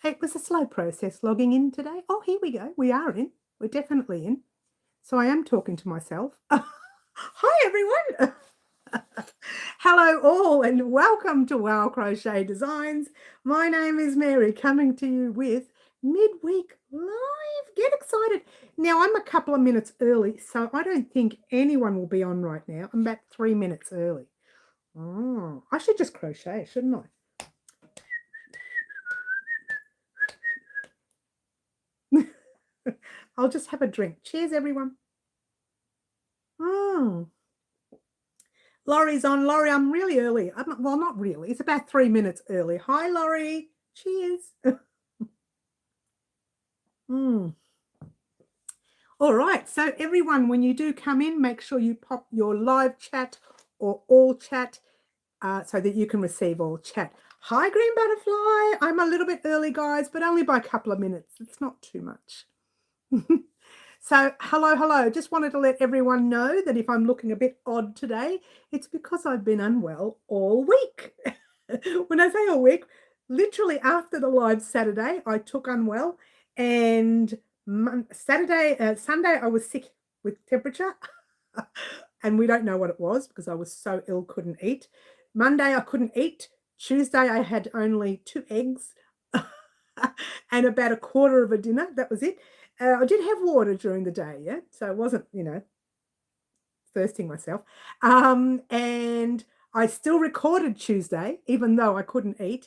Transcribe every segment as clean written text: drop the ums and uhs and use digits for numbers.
It was a slow process logging in today. Oh, here we go. We are in. We're definitely in. So I am talking to myself. Hi, everyone. Hello, all, and welcome to Wow Crochet Designs. My name is Mary, coming to you with Midweek Live. Get excited. Now, I'm a couple of minutes early, so I don't think anyone will be on right now. I'm about 3 minutes early. Oh, I should just crochet, shouldn't I? I'll just have a drink. Cheers, everyone. Oh, Laurie's on. Laurie, I'm really early. Well, not really. It's about 3 minutes early. Hi, Laurie. Cheers. All right. So, everyone, when you do come in, make sure you pop your live chat or all chat so that you can receive all chat. Hi, Green Butterfly. I'm a little bit early, guys, but only by a couple of minutes. It's not too much. So, hello. Just wanted to let everyone know that if I'm looking a bit odd today, it's because I've been unwell all week. When I say all week, literally after the live Saturday, I took unwell, and Sunday, I was sick with temperature, and we don't know what it was because I was so ill, couldn't eat. Monday, I couldn't eat. Tuesday, I had only 2 eggs and about a quarter of a dinner. That was it. I did have water during the day, yeah, so it wasn't, thirsting myself. And I still recorded Tuesday, even though I couldn't eat.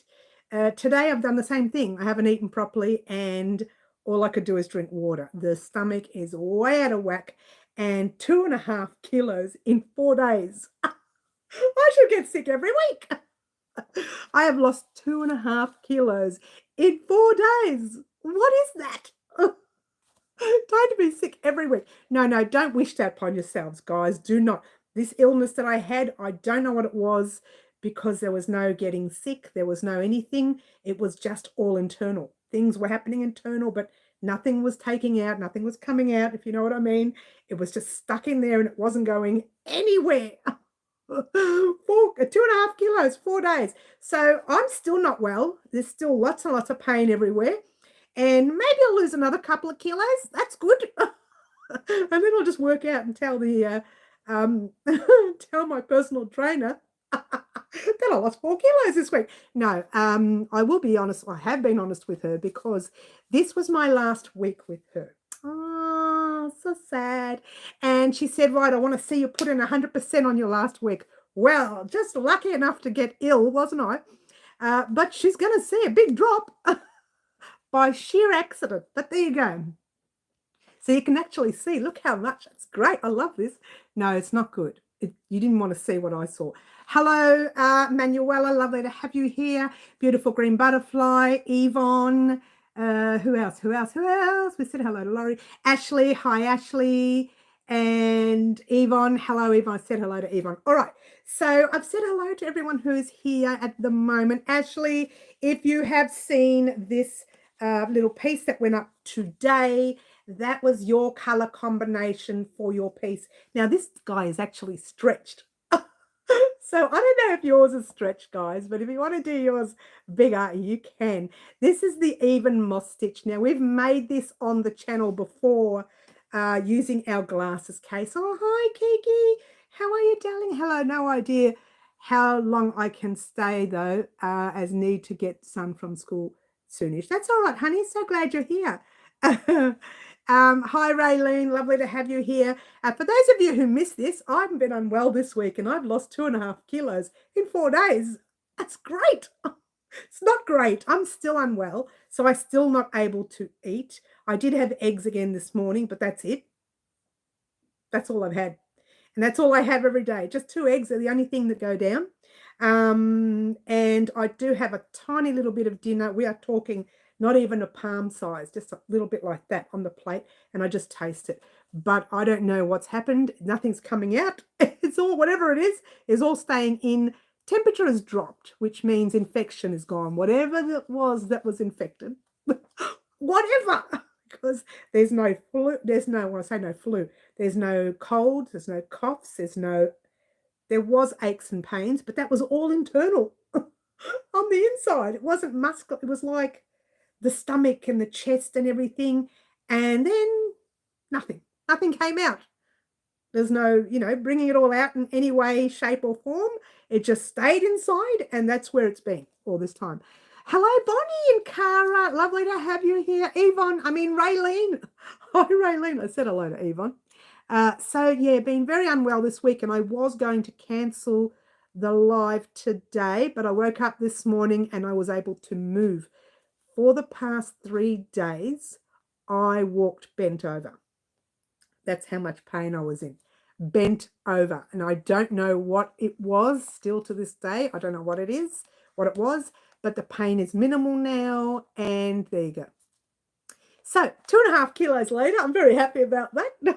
Today I've done the same thing. I haven't eaten properly, and all I could do is drink water. The stomach is way out of whack, and 2.5 kilos in 4 days. I should get sick every week. I have lost 2.5 kilos in 4 days. What is that? Time to be sick every week. No, don't wish that upon yourselves, guys. Do not. This illness that I had, I don't know what it was, because there was no getting sick. There was no anything. It was just all internal. Things were happening internal, but nothing was taking out. Nothing was coming out, if you know what I mean. It was just stuck in there and it wasn't going anywhere. 2.5 kilos, 4 days. So I'm still not well. There's still lots and lots of pain everywhere. And maybe I'll lose another couple of kilos. That's good. And then I'll just work out and tell the tell my personal trainer that I lost 4 kilos this week. No, I will be honest. I have been honest with her because this was my last week with her. Oh, so sad. And she said, right, I want to see you put in 100% on your last week. Well, just lucky enough to get ill, wasn't I? But she's going to see a big drop by sheer accident. But there you go. So you can actually see, look how much. It's great. I love this. No, it's not good. You didn't want to see what I saw. Hello, Manuela. Lovely to have you here. Beautiful green butterfly. Yvonne. Who else? We said hello to Laurie. Ashley. Hi, Ashley. And Yvonne. Hello, Yvonne. I said hello to Yvonne. All right. So I've said hello to everyone who is here at the moment. Ashley, if you have seen this little piece that went up today, that was your color combination for your piece. Now, this guy is actually stretched. So I don't know if yours is stretched, guys, but if you want to do yours bigger, you can. This is the even moss stitch. Now, we've made this on the channel before using our glasses case. Oh, hi, Kiki. How are you, darling? Hello. No idea how long I can stay, though, as need to get sun from school soonish. That's all right, honey. So glad you're here. Hi, Raylene. Lovely to have you here. For those of you who missed this, I've been unwell this week and I've lost 2.5 kilos in 4 days. That's great. It's not great. I'm still unwell, so I'm still not able to eat. I did have eggs again this morning, but that's it. That's all I've had. And that's all I have every day. Just 2 eggs are the only thing that go down. And I do have a tiny little bit of dinner. We are talking not even a palm size, just a little bit like that on the plate, and I just taste it. But I don't know what's happened. Nothing's coming out. It's all, whatever it is all staying in. Temperature has dropped, which means infection is gone. Whatever that was infected, whatever, because there's no flu. When I say no flu, there's no cold, there's no coughs, there was aches and pains, but that was all internal on the inside. It wasn't muscular. It was like the stomach and the chest and everything. And then nothing came out. There's no, bringing it all out in any way, shape or form. It just stayed inside, and that's where it's been all this time. Hello, Bonnie and Cara. Lovely to have you here. Raylene. Hi, Raylene. I said hello to Yvonne. So, yeah, been very unwell this week, and I was going to cancel the live today, but I woke up this morning and I was able to move. For the past 3 days, I walked bent over. That's how much pain I was in. Bent over. And I don't know what it was still to this day. I don't know what it was, but the pain is minimal now. And there you go. So 2.5 kilos later, I'm very happy about that.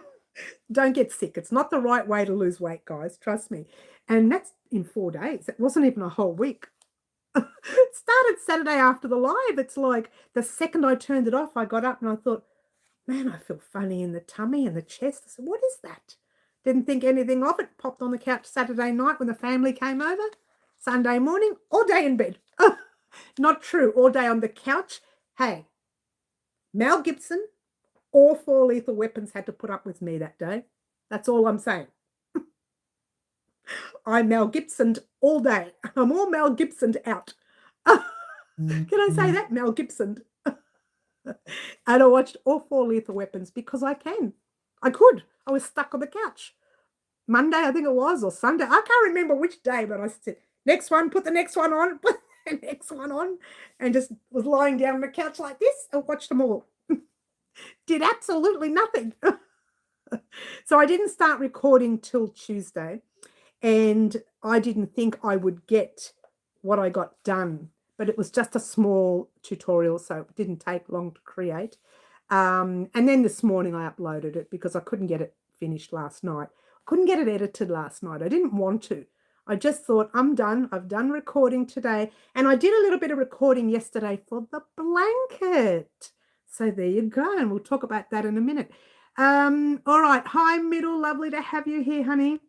Don't get sick. It's not the right way to lose weight, guys. Trust me. And that's in 4 days. It wasn't even a whole week. It started Saturday after the live. It's like the second I turned it off, I got up and I thought, man, I feel funny in the tummy and the chest. I said, what is that? Didn't think anything of it. Popped on the couch Saturday night when the family came over. Sunday morning, all day in bed. Not true. All day on the couch. Hey, Mel Gibson or 4 Lethal Weapons had to put up with me that day. That's all I'm saying. I Mel Gibsoned all day. I'm all Mel Gibsoned out. Can I say that? Mel Gibsoned. And I watched all 4 Lethal Weapons because I can. I could. I was stuck on the couch. Monday, I think it was, or Sunday. I can't remember which day, but I said, next one, put the next one on, put the next one on, and just was lying down on the couch like this and watched them all. Did absolutely nothing. So I didn't start recording till Tuesday, and I didn't think I would get what I got done. But it was just a small tutorial, so it didn't take long to create. And then this morning I uploaded it because I couldn't get it finished last night. I couldn't get it edited last night. I didn't want to. I just thought, I'm done. I've done recording today. And I did a little bit of recording yesterday for the blanket. So there you go. And we'll talk about that in a minute. All right. Hi, Middle. Lovely to have you here, honey.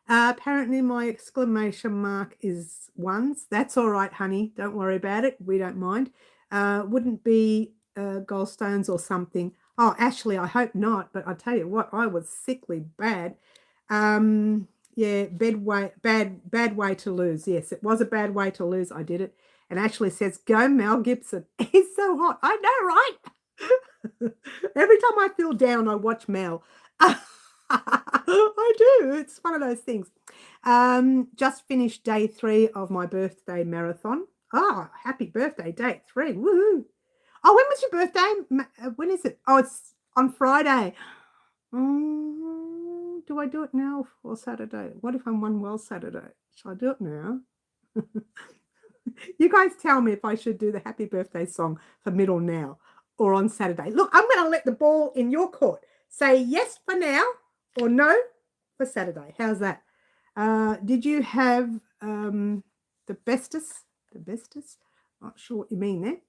Apparently my exclamation mark is ones. That's all right, honey. Don't worry about it. We don't mind. Wouldn't be gallstones or something. Oh, Ashley, I hope not. But I tell you what, I was sickly bad. Yeah, bad way to lose. Yes, it was a bad way to lose. I did it. And Ashley says, go Mel Gibson. He's so hot. I know, right? Every time I feel down, I watch Mel. I do. It's one of those things. Just finished day 3 of my birthday marathon. Oh, happy birthday, day 3. Woohoo. Oh, when was your birthday? When is it? Oh, it's on Friday. Do I do it now or Saturday? What if I'm unwell Saturday? Shall I do it now? You guys tell me if I should do the happy birthday song for Middle now or on Saturday. Look, I'm going to let the ball in your court. Say yes for now or no for Saturday. How's that? Did you have the bestest? The bestest? Not sure what you mean there.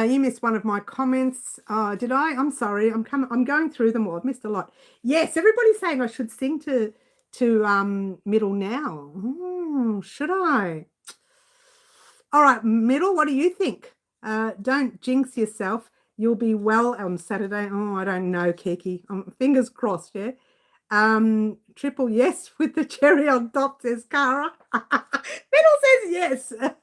You missed one of my comments. Did I? I'm sorry. I'm going through them all. I've missed a lot. Yes, everybody's saying I should sing to Middle now. Should I? All right, Middle, what do you think? Don't jinx yourself. You'll be well on Saturday. Oh, I don't know, Kiki. Fingers crossed, yeah? Triple yes with the cherry on top, says Cara. Middle says yes. Jody!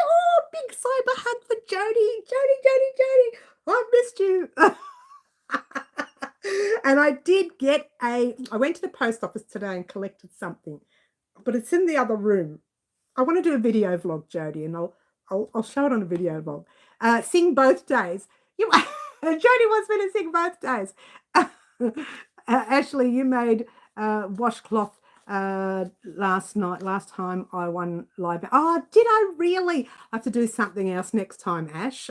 Oh, big cyber hug for Jody. Jody. I missed you. And I did get I went to the post office today and collected something, but it's in the other room. I want to do a video vlog, Jody, and I'll show it on a video vlog. Sing both days. Jody wants me to sing both days. Ashley, you made washcloth last time I won live. Oh, did I really? I have to do something else next time, Ash.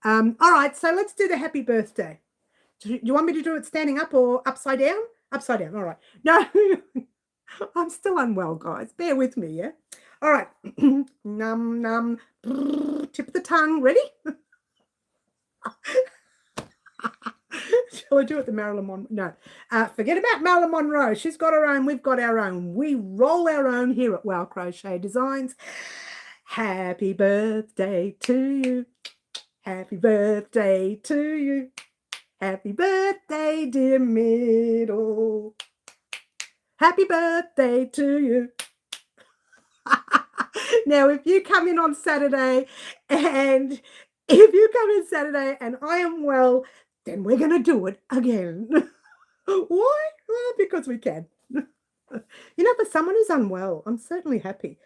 All right, so let's do the happy birthday. Do you want me to do it standing up or upside down? Upside down, all right. No, I'm still unwell, guys. Bear with me, yeah? All right. Num, num, tip of the tongue. Ready? Shall I do it the Marilyn Monroe? No. Forget about Marilyn Monroe. She's got her own. We've got our own. We roll our own here at Wow Crochet Designs. Happy birthday to you. Happy birthday to you. Happy birthday, dear Middle. Happy birthday to you. Now, if you come in on Saturday and I am well, then we're going to do it again. Why? Well, because we can. For someone who's unwell, I'm certainly happy.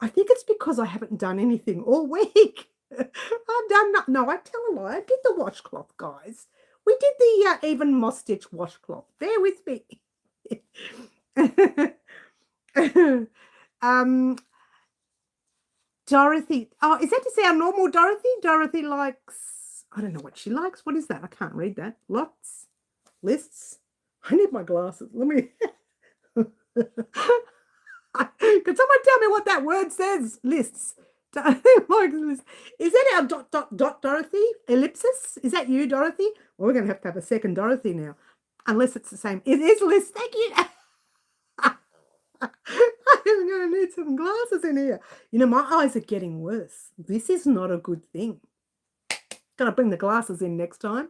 I think it's because I haven't done anything all week. I've done no, I tell a lie. I did the washcloth, guys. We did the even moss stitch washcloth. Bear with me. Dorothy. Oh, is that to say our normal Dorothy? Dorothy likes, I don't know what she likes. What is that? I can't read that. Lots. Lists. I need my glasses. Let me. Could someone tell me what that word says? Lists. Is that our dot Dorothy? Ellipsis? Is that you, Dorothy? Well, we're going to have a second Dorothy now. Unless it's the same. It is lists. Thank you. I'm going to need some glasses in here. My eyes are getting worse. This is not a good thing. Got to bring the glasses in next time.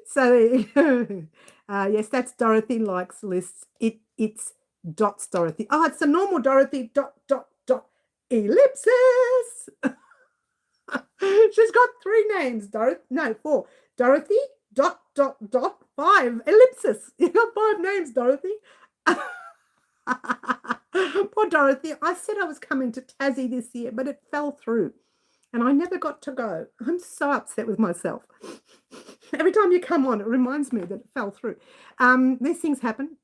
So yes, that's Dorothy likes lists. It's dots Dorothy. Oh, it's the normal Dorothy dot ellipsis. She's got 3 names. 4. Dorothy dot 5 ellipsis. You got 5 names, Dorothy. Poor Dorothy. I said I was coming to Tassie this year, but it fell through. And I never got to go. I'm so upset with myself. Every time you come on, it reminds me that it fell through. These things happen.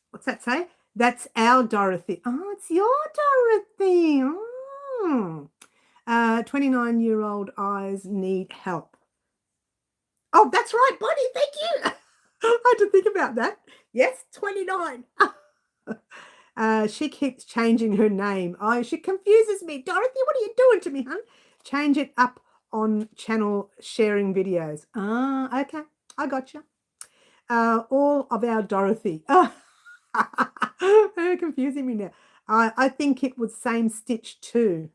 What's that say? That's our Dorothy. Oh, it's your Dorothy. Oh. 29-year-old eyes need help. Oh, that's right, Bonnie. Thank you. I had to think about that. Yes, 29. She keeps changing her name. Oh, she confuses me. Dorothy, what are you doing to me, hun? Change it up on channel sharing videos. Ah, okay. I got you. All of our Dorothy. You're confusing me now. I think it was same stitch too.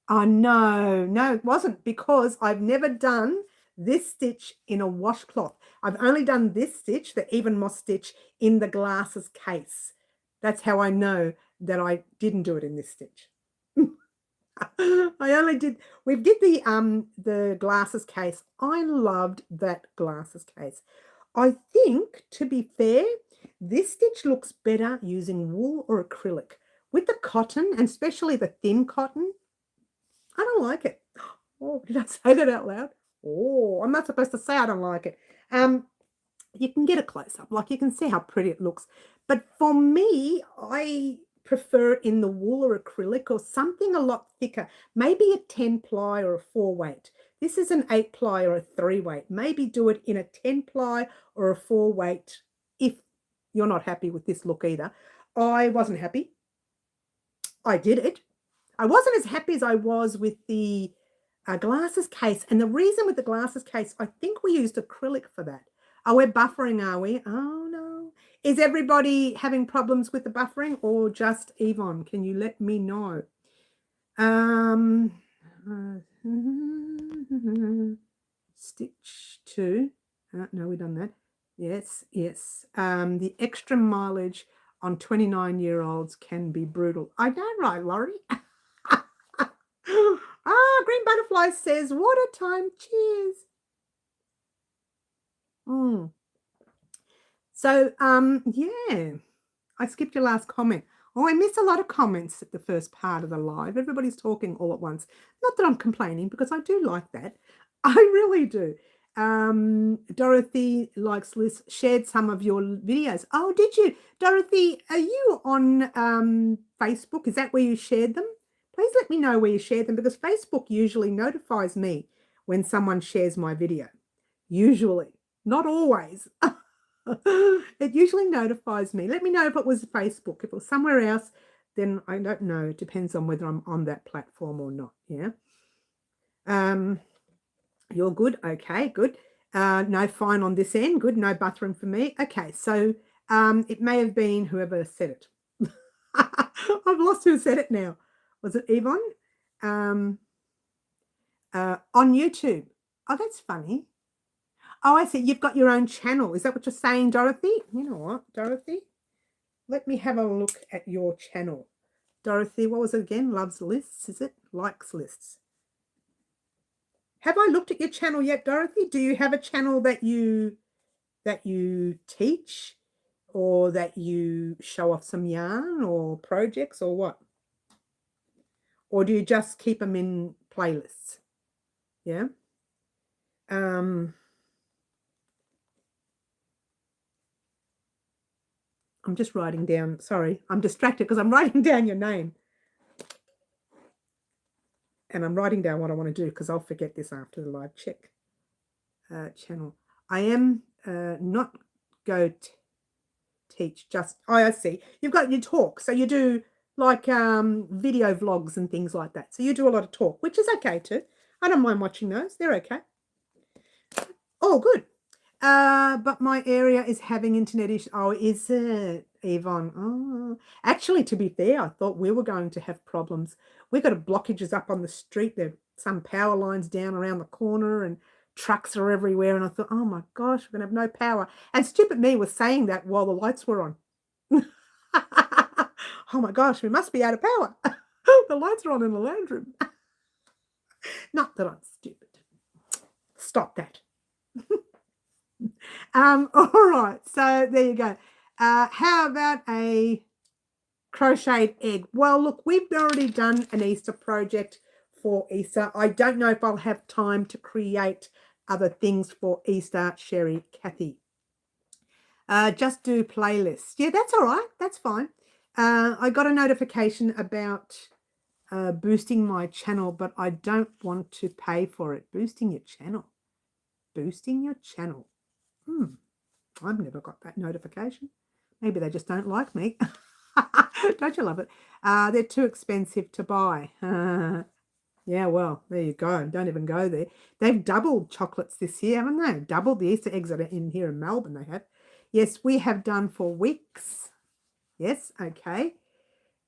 Oh, no, it wasn't, because I've never done this stitch in a washcloth. I've only done this stitch, the even moss stitch, in the glasses case. That's how I know that I didn't do it in this stitch. We did the glasses case. I loved that glasses case. I think, to be fair, this stitch looks better using wool or acrylic. With the cotton, and especially the thin cotton, I don't like it. Oh, did I say that out loud? Oh, I'm not supposed to say I don't like it. You can get a close-up, like you can see how pretty it looks. But for me, I prefer in the wool or acrylic or something a lot thicker, maybe a 10-ply or a 4-weight. This is an 8-ply or a 3-weight. Maybe do it in a 10-ply or a 4-weight if you're not happy with this look either. I wasn't happy. I did it. I wasn't as happy as I was with the glasses case. And the reason with the glasses case, I think we used acrylic for that. Oh, we're buffering, are we? Oh, no. Is everybody having problems with the buffering or just Yvonne? Can you let me know? Stitch 2. No, we've done that. Yes. The extra mileage on 29-year-olds can be brutal. I know, right, Laurie? Green Butterfly says, water time, cheers. So, yeah, I skipped your last comment. Oh, I missed a lot of comments at the first part of the live. Everybody's talking all at once. Not that I'm complaining, because I do like that. I really do. Dorothy likes Liz, shared some of your videos. Oh, did you? Dorothy, are you on Facebook? Is that where you shared them? Please let me know where you shared them, because Facebook usually notifies me when someone shares my video. Usually. Not always. It usually notifies me. Let me know if it was Facebook. If it was somewhere else, then I don't know. It depends on whether I'm on that platform or not. Yeah. You're good. Okay, good. No fine on this end. Good. No buffering for me. Okay, so it may have been whoever said it. I've lost who said it now. Was it Yvonne? On YouTube. Oh, that's funny. Oh, I see. You've got your own channel. Is that what you're saying, Dorothy? You know what, Dorothy? Let me have a look at your channel. Dorothy, what was it again? Loves lists, is it? Likes lists. Have I looked at your channel yet, Dorothy? Do you have a channel that you teach or that you show off some yarn or projects or what? Or do you just keep them in playlists? Yeah. I'm just writing down, sorry, I'm distracted because I'm writing down your name. And I'm writing down what I want to do because I'll forget this after the live check. Channel. I am not go teach just, oh, I see. You've got your talk. So you do like video vlogs and things like that. So you do a lot of talk, which is okay too. I don't mind watching those. They're okay. Oh, good. But my area is having internet issues. Oh, is it, Yvonne? Oh, actually, to be fair, I thought we were going to have problems. We've got blockages up on the street. There are some power lines down around the corner and trucks are everywhere. And I thought, oh my gosh, we're going to have no power. And stupid me was saying that while the lights were on. Oh my gosh, we must be out of power. The lights are on in the lounge room. Not that I'm stupid. Stop that. All right, so there you go. How about a crocheted egg? Well, look, we've already done an Easter project for Easter. I don't know if I'll have time to create other things for Easter, Sherry, Kathy. Just do playlists. Yeah, that's all right. That's fine. I got a notification about boosting my channel, but I don't want to pay for it. Boosting your channel. Boosting your channel. I've never got that notification. Maybe they just don't like me. Don't you love it? They're too expensive to buy. Yeah, well, there you go. Don't even go there. They've doubled chocolates this year, haven't they? Doubled the Easter eggs that are in here in Melbourne, they have. Yes, we have done for weeks. Yes, okay.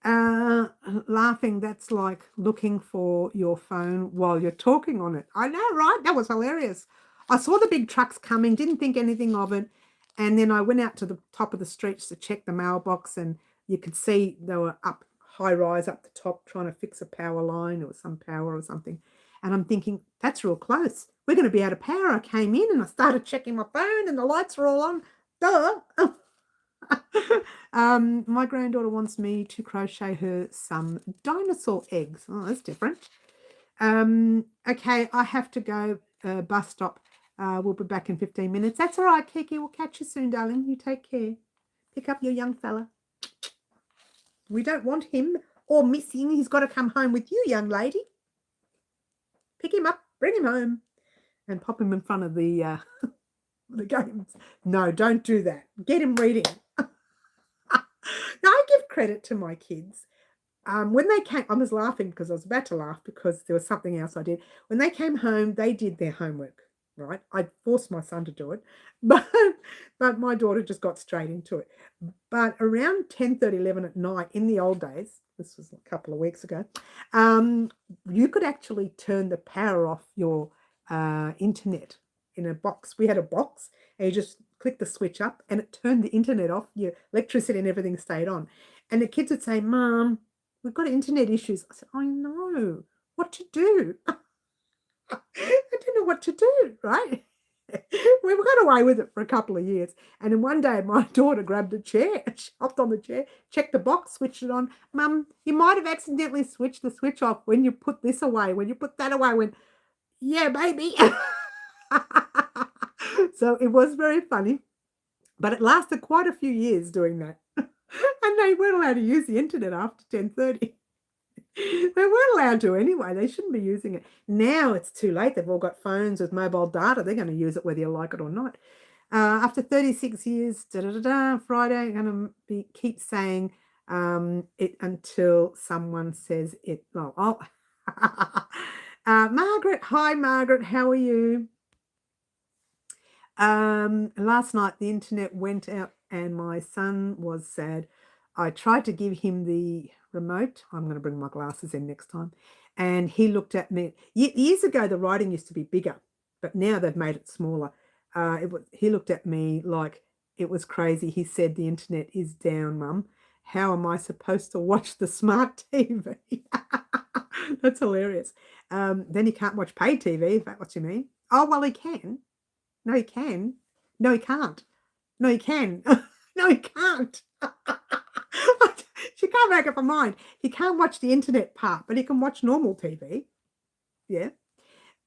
Laughing, that's like looking for your phone while you're talking on it. I know, right? That was hilarious. I saw the big trucks coming, didn't think anything of it. And then I went out to the top of the streets to check the mailbox, and you could see they were up high rise up the top trying to fix a power line or some power or something. And I'm thinking, that's real close. We're going to be out of power. I came in and I started checking my phone and the lights are all on. Duh. My granddaughter wants me to crochet her some dinosaur eggs. Oh, that's different. Okay, I have to go. Bus stop. We'll be back in 15 minutes. That's all right, Kiki. We'll catch you soon, darling. You take care. Pick up your young fella. We don't want him or missing. He's got to come home with you, young lady. Pick him up, bring him home, and pop him in front of the games. No, don't do that. Get him reading. Now, I give credit to my kids. When they came, I was laughing because I was about to laugh because there was something else I did. When they came home, they did their homework, right? I forced my son to do it, but my daughter just got straight into it. But around 10:30, 11 at night, in the old days, this was a couple of weeks ago, you could actually turn the power off your internet in a box. We had a box, and you just click the switch up, and it turned the internet off. Your electricity and everything stayed on. And the kids would say, Mom, we've got internet issues. I said, I know. What to do? I didn't know what to do, right? We got away with it for a couple of years. And then one day my daughter grabbed a chair, she hopped on the chair, checked the box, switched it on. Mum, you might have accidentally switched the switch off when you put this away, when you put that away. I went, yeah, baby. So it was very funny. But it lasted quite a few years doing that. And they weren't allowed to use the internet after 10:30. They weren't allowed to anyway. They shouldn't be using it. Now it's too late. They've all got phones with mobile data. They're going to use it whether you like it or not. After 36 years, Friday, I'm going to keep saying it until someone says it. Oh. Margaret, hi, Margaret. How are you? Last night the internet went out and my son was sad. I tried to give him the remote. I'm going to bring my glasses in next time. And he looked at me. Years ago, the writing used to be bigger, but now they've made it smaller. He looked at me like it was crazy. He said, "The internet is down, Mum. How am I supposed to watch the smart TV?" That's hilarious. Then he can't watch paid TV, if that's what you mean. Oh, well, he can. No, he can. No, he can't. No, he can. No, he can't. She can't make up her mind. He can't watch the internet part, but he can watch normal TV. Yeah.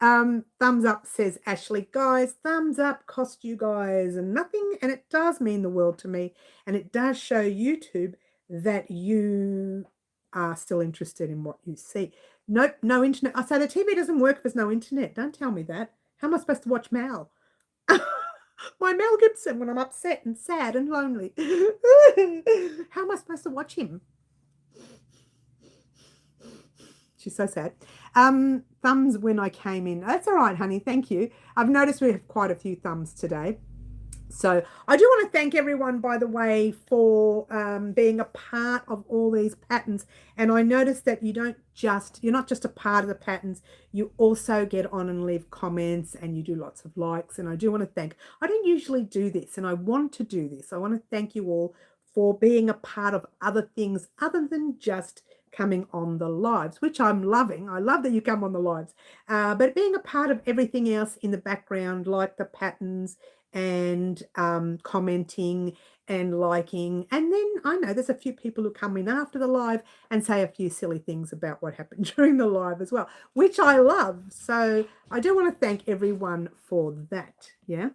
Thumbs up, says Ashley. Guys, thumbs up cost you guys nothing, and it does mean the world to me. And it does show YouTube that you are still interested in what you see. Nope, no internet. I say the TV doesn't work if there's no internet. Don't tell me that. How am I supposed to watch Mel? My Mel Gibson when I'm upset and sad and lonely. How am I supposed to watch him? She's so sad. Thumbs when I came in. That's all right, honey. Thank you. I've noticed we have quite a few thumbs today. So I do want to thank everyone, by the way, for being a part of all these patterns. And I noticed that you're not just a part of the patterns, you also get on and leave comments and you do lots of likes. And I do want to I don't usually do this and I want to do this. I want to thank you all for being a part of other things other than just coming on the lives, which I'm loving. I love that you come on the lives, but being a part of everything else in the background, like the patterns and commenting and liking. And then I know there's a few people who come in after the live and say a few silly things about what happened during the live as well, which I love. So I do want to thank everyone for that. Yeah.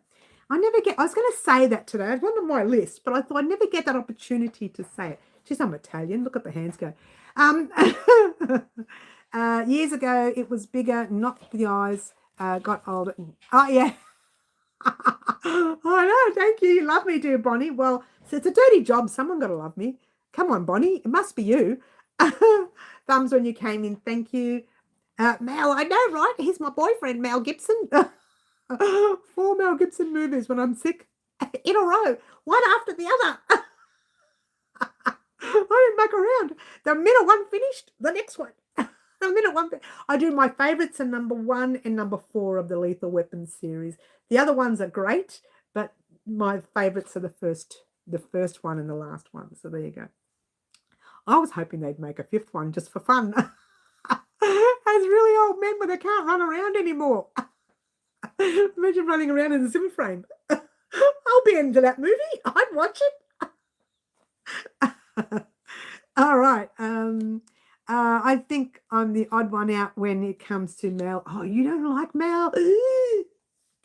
I was going to say that today. It's one on my list, but I thought I'd never get that opportunity to say it. She's I'm Italian. Look at the hands go. Years ago, it was bigger, not the eyes. Got older. Oh, yeah. I know. Thank you. You love me, dear Bonnie. Well, so it's a dirty job. Someone got to love me. Come on, Bonnie. It must be you. Thumbs when you came in. Thank you. Mel, I know, right? He's my boyfriend, Mel Gibson. 4 Mel Gibson movies when I'm sick in a row, one after the other. I didn't muck around. The minute one finished, the next one. The minute one, I do my favorites are number 1 and number 4 of the Lethal Weapons series. The other ones are great, but my favorites are the first one and the last one. So there you go. I was hoping they'd make a 5th one just for fun. As really old men, but they can't run around anymore. Imagine running around in a Zim frame. I'll be into that movie. I'd watch it. All right. I think I'm the odd one out when it comes to Mel. Oh, you don't like Mel?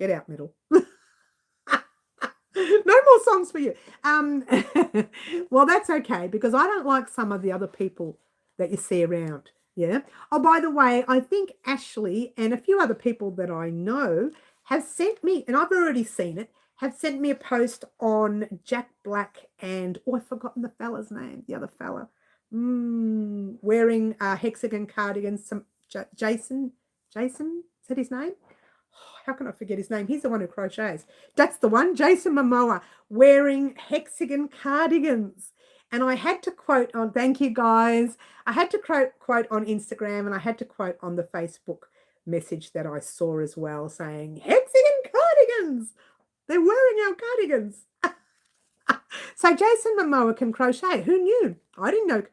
Get out, middle. No more songs for you. Well, that's okay because I don't like some of the other people that you see around. Yeah. Oh, by the way, I think Ashley and a few other people that I know have sent me, and I've already seen it, have sent me a post on Jack Black and, oh, I've forgotten the fella's name, the other fella, wearing hexagon cardigans. Jason, is that his name? Oh, how can I forget his name? He's the one who crochets. That's the one, Jason Momoa, wearing hexagon cardigans. And I had to quote on, thank you guys, I had to quote on Instagram and I had to quote on the Facebook message that I saw as well saying, hexagon cardigans, they're wearing our cardigans. So Jason Momoa can crochet. Who knew? I didn't know.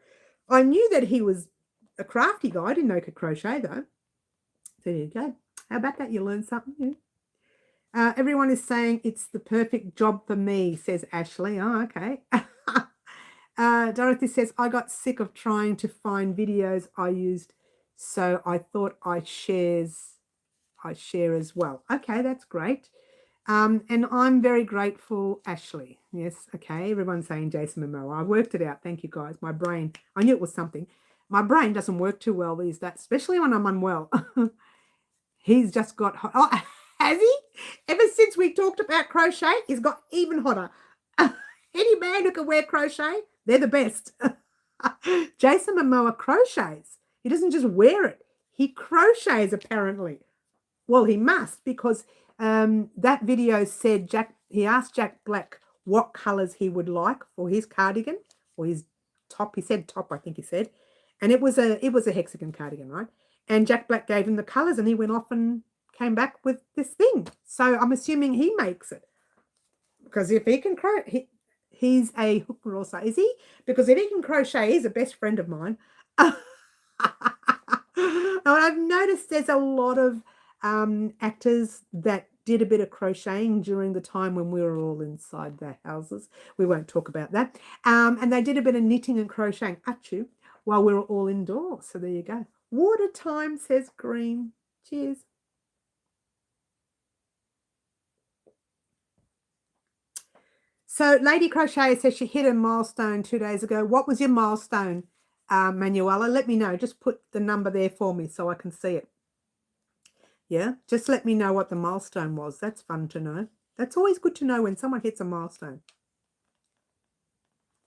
I knew that he was a crafty guy. I didn't know he could crochet though. So there you go. How about that? You learned something. Yeah. Everyone is saying it's the perfect job for me, says Ashley. Oh, okay. Dorothy says, I got sick of trying to find videos I used, so I thought I share as well. Okay, that's great. And I'm very grateful, Ashley. Yes, okay. Everyone's saying Jason Momoa. I worked it out. Thank you, guys. My brain, I knew it was something. My brain doesn't work too well these days, especially when I'm unwell. He's just got hot. Oh, has he? Ever since we talked about crochet, he's got even hotter. Any man who can wear crochet, they're the best. Jason Momoa crochets. He doesn't just wear it. He crochets, apparently. Well, he must, because that video said he asked Jack Black what colours he would like for his cardigan or his top. He said top, I think he said. And it was a hexagon cardigan, right? And Jack Black gave him the colours and he went off and came back with this thing. So I'm assuming he makes it. Because if he can crochet, he's a hooker also, is he? Because if he can crochet, he's a best friend of mine. And I've noticed there's a lot of actors that did a bit of crocheting during the time when we were all inside their houses. We won't talk about that. And they did a bit of knitting and crocheting, achoo, while we were all indoors. So there you go. Water time, says Green. Cheers. So Lady Crochet says she hit a milestone 2 days ago. What was your milestone, Manuela? Let me know. Just put the number there for me so I can see it. Yeah, just let me know what the milestone was. That's fun to know. That's always good to know when someone hits a milestone.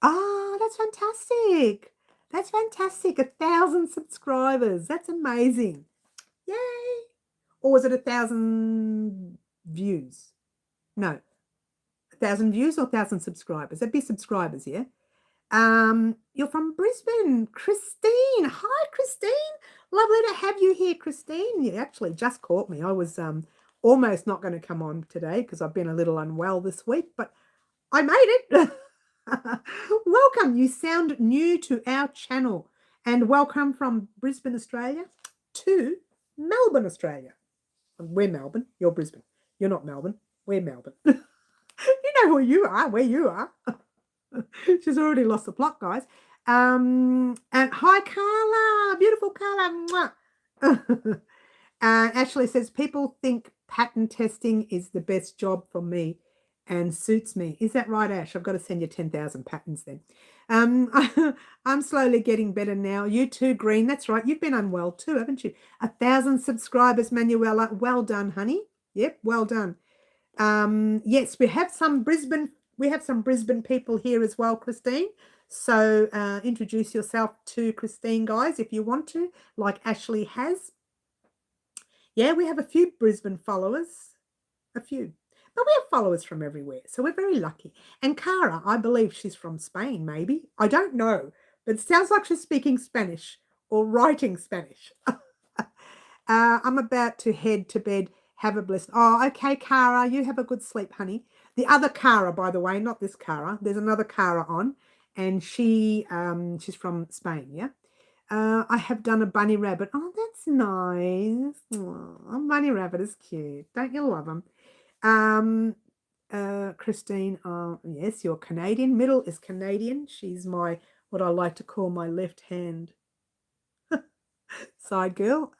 Ah, that's fantastic. That's fantastic. 1,000 subscribers. That's amazing. Yay. Or was it 1,000 views? No. 1,000 views or 1,000 subscribers? That'd be subscribers, yeah? You're from Brisbane. Christine. Hi, Christine. Lovely to have you here, Christine. You actually just caught me. I was almost not going to come on today because I've been a little unwell this week, but I made it. Welcome. You sound new to our channel. And welcome from Brisbane, Australia to Melbourne, Australia. We're Melbourne. You're Brisbane. You're not Melbourne. We're Melbourne. You know who you are, where you are. She's already lost the plot, guys. And hi, Carla. Beautiful Carla. Ashley says, people think pattern testing is the best job for me and suits me. Is that right, Ash? I've got to send you 10,000 patterns then. I'm slowly getting better now. You too, Green. That's right. You've been unwell too, haven't you? 1,000 subscribers, Manuela. Well done, honey. Yep, well done. Yes, we have some Brisbane people here as well, Christine. So introduce yourself to Christine, guys, if you want to, like Ashley has. Yeah, we have a few Brisbane followers, a few. But we have followers from everywhere, so we're very lucky. And Cara, I believe she's from Spain, maybe. I don't know, but it sounds like she's speaking Spanish or writing Spanish. I'm about to head to bed. Have a blessed. Oh, okay, Cara, you have a good sleep, honey. The other Cara, by the way, not this Cara. There's another Cara on, and she's from Spain, yeah? I have done a bunny rabbit. Oh, that's nice. Oh, bunny rabbit is cute. Don't you love them? Christine, yes, you're Canadian. Middle is Canadian. She's my, what I like to call my left hand side girl.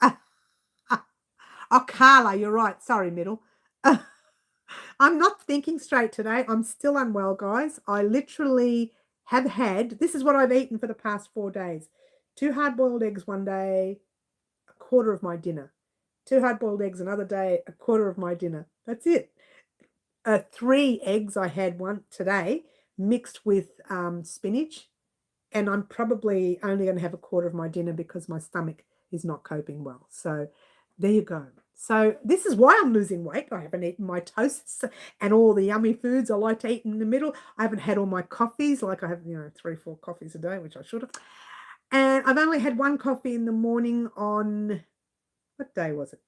Oh, Carla, you're right. Sorry, Middle. I'm not thinking straight today. I'm still unwell, guys. I literally have had, this is what I've eaten for the past 4 days. 2 hard-boiled eggs one day, a quarter of my dinner. 2 hard-boiled eggs another day, a quarter of my dinner. That's it. 3 eggs I had one today mixed with spinach. And I'm probably only going to have a quarter of my dinner because my stomach is not coping well. So there you go. So this is why I'm losing weight. I haven't eaten my toasts and all the yummy foods I like to eat in the middle. I haven't had all my coffees, like I have, 3, 4 coffees a day, which I should have. And I've only had 1 coffee in the morning on, what day was it?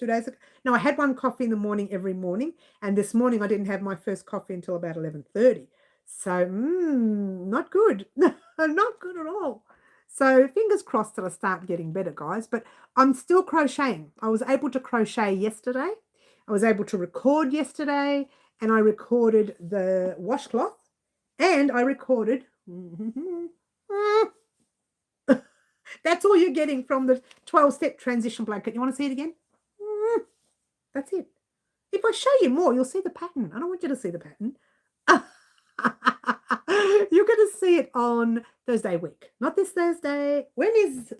2 days ago? No, I had 1 coffee in the morning every morning. And this morning I didn't have my first coffee until about 11:30. So, not good. Not good at all. So fingers crossed that I start getting better, guys. But I'm still crocheting. I was able to crochet yesterday. I was able to record yesterday. And I recorded the washcloth. And I recorded... That's all you're getting from the 12-step transition blanket. You want to see it again? That's it. If I show you more, you'll see the pattern. I don't want you to see the pattern. You're going to see it on Thursday week. Not this Thursday. When is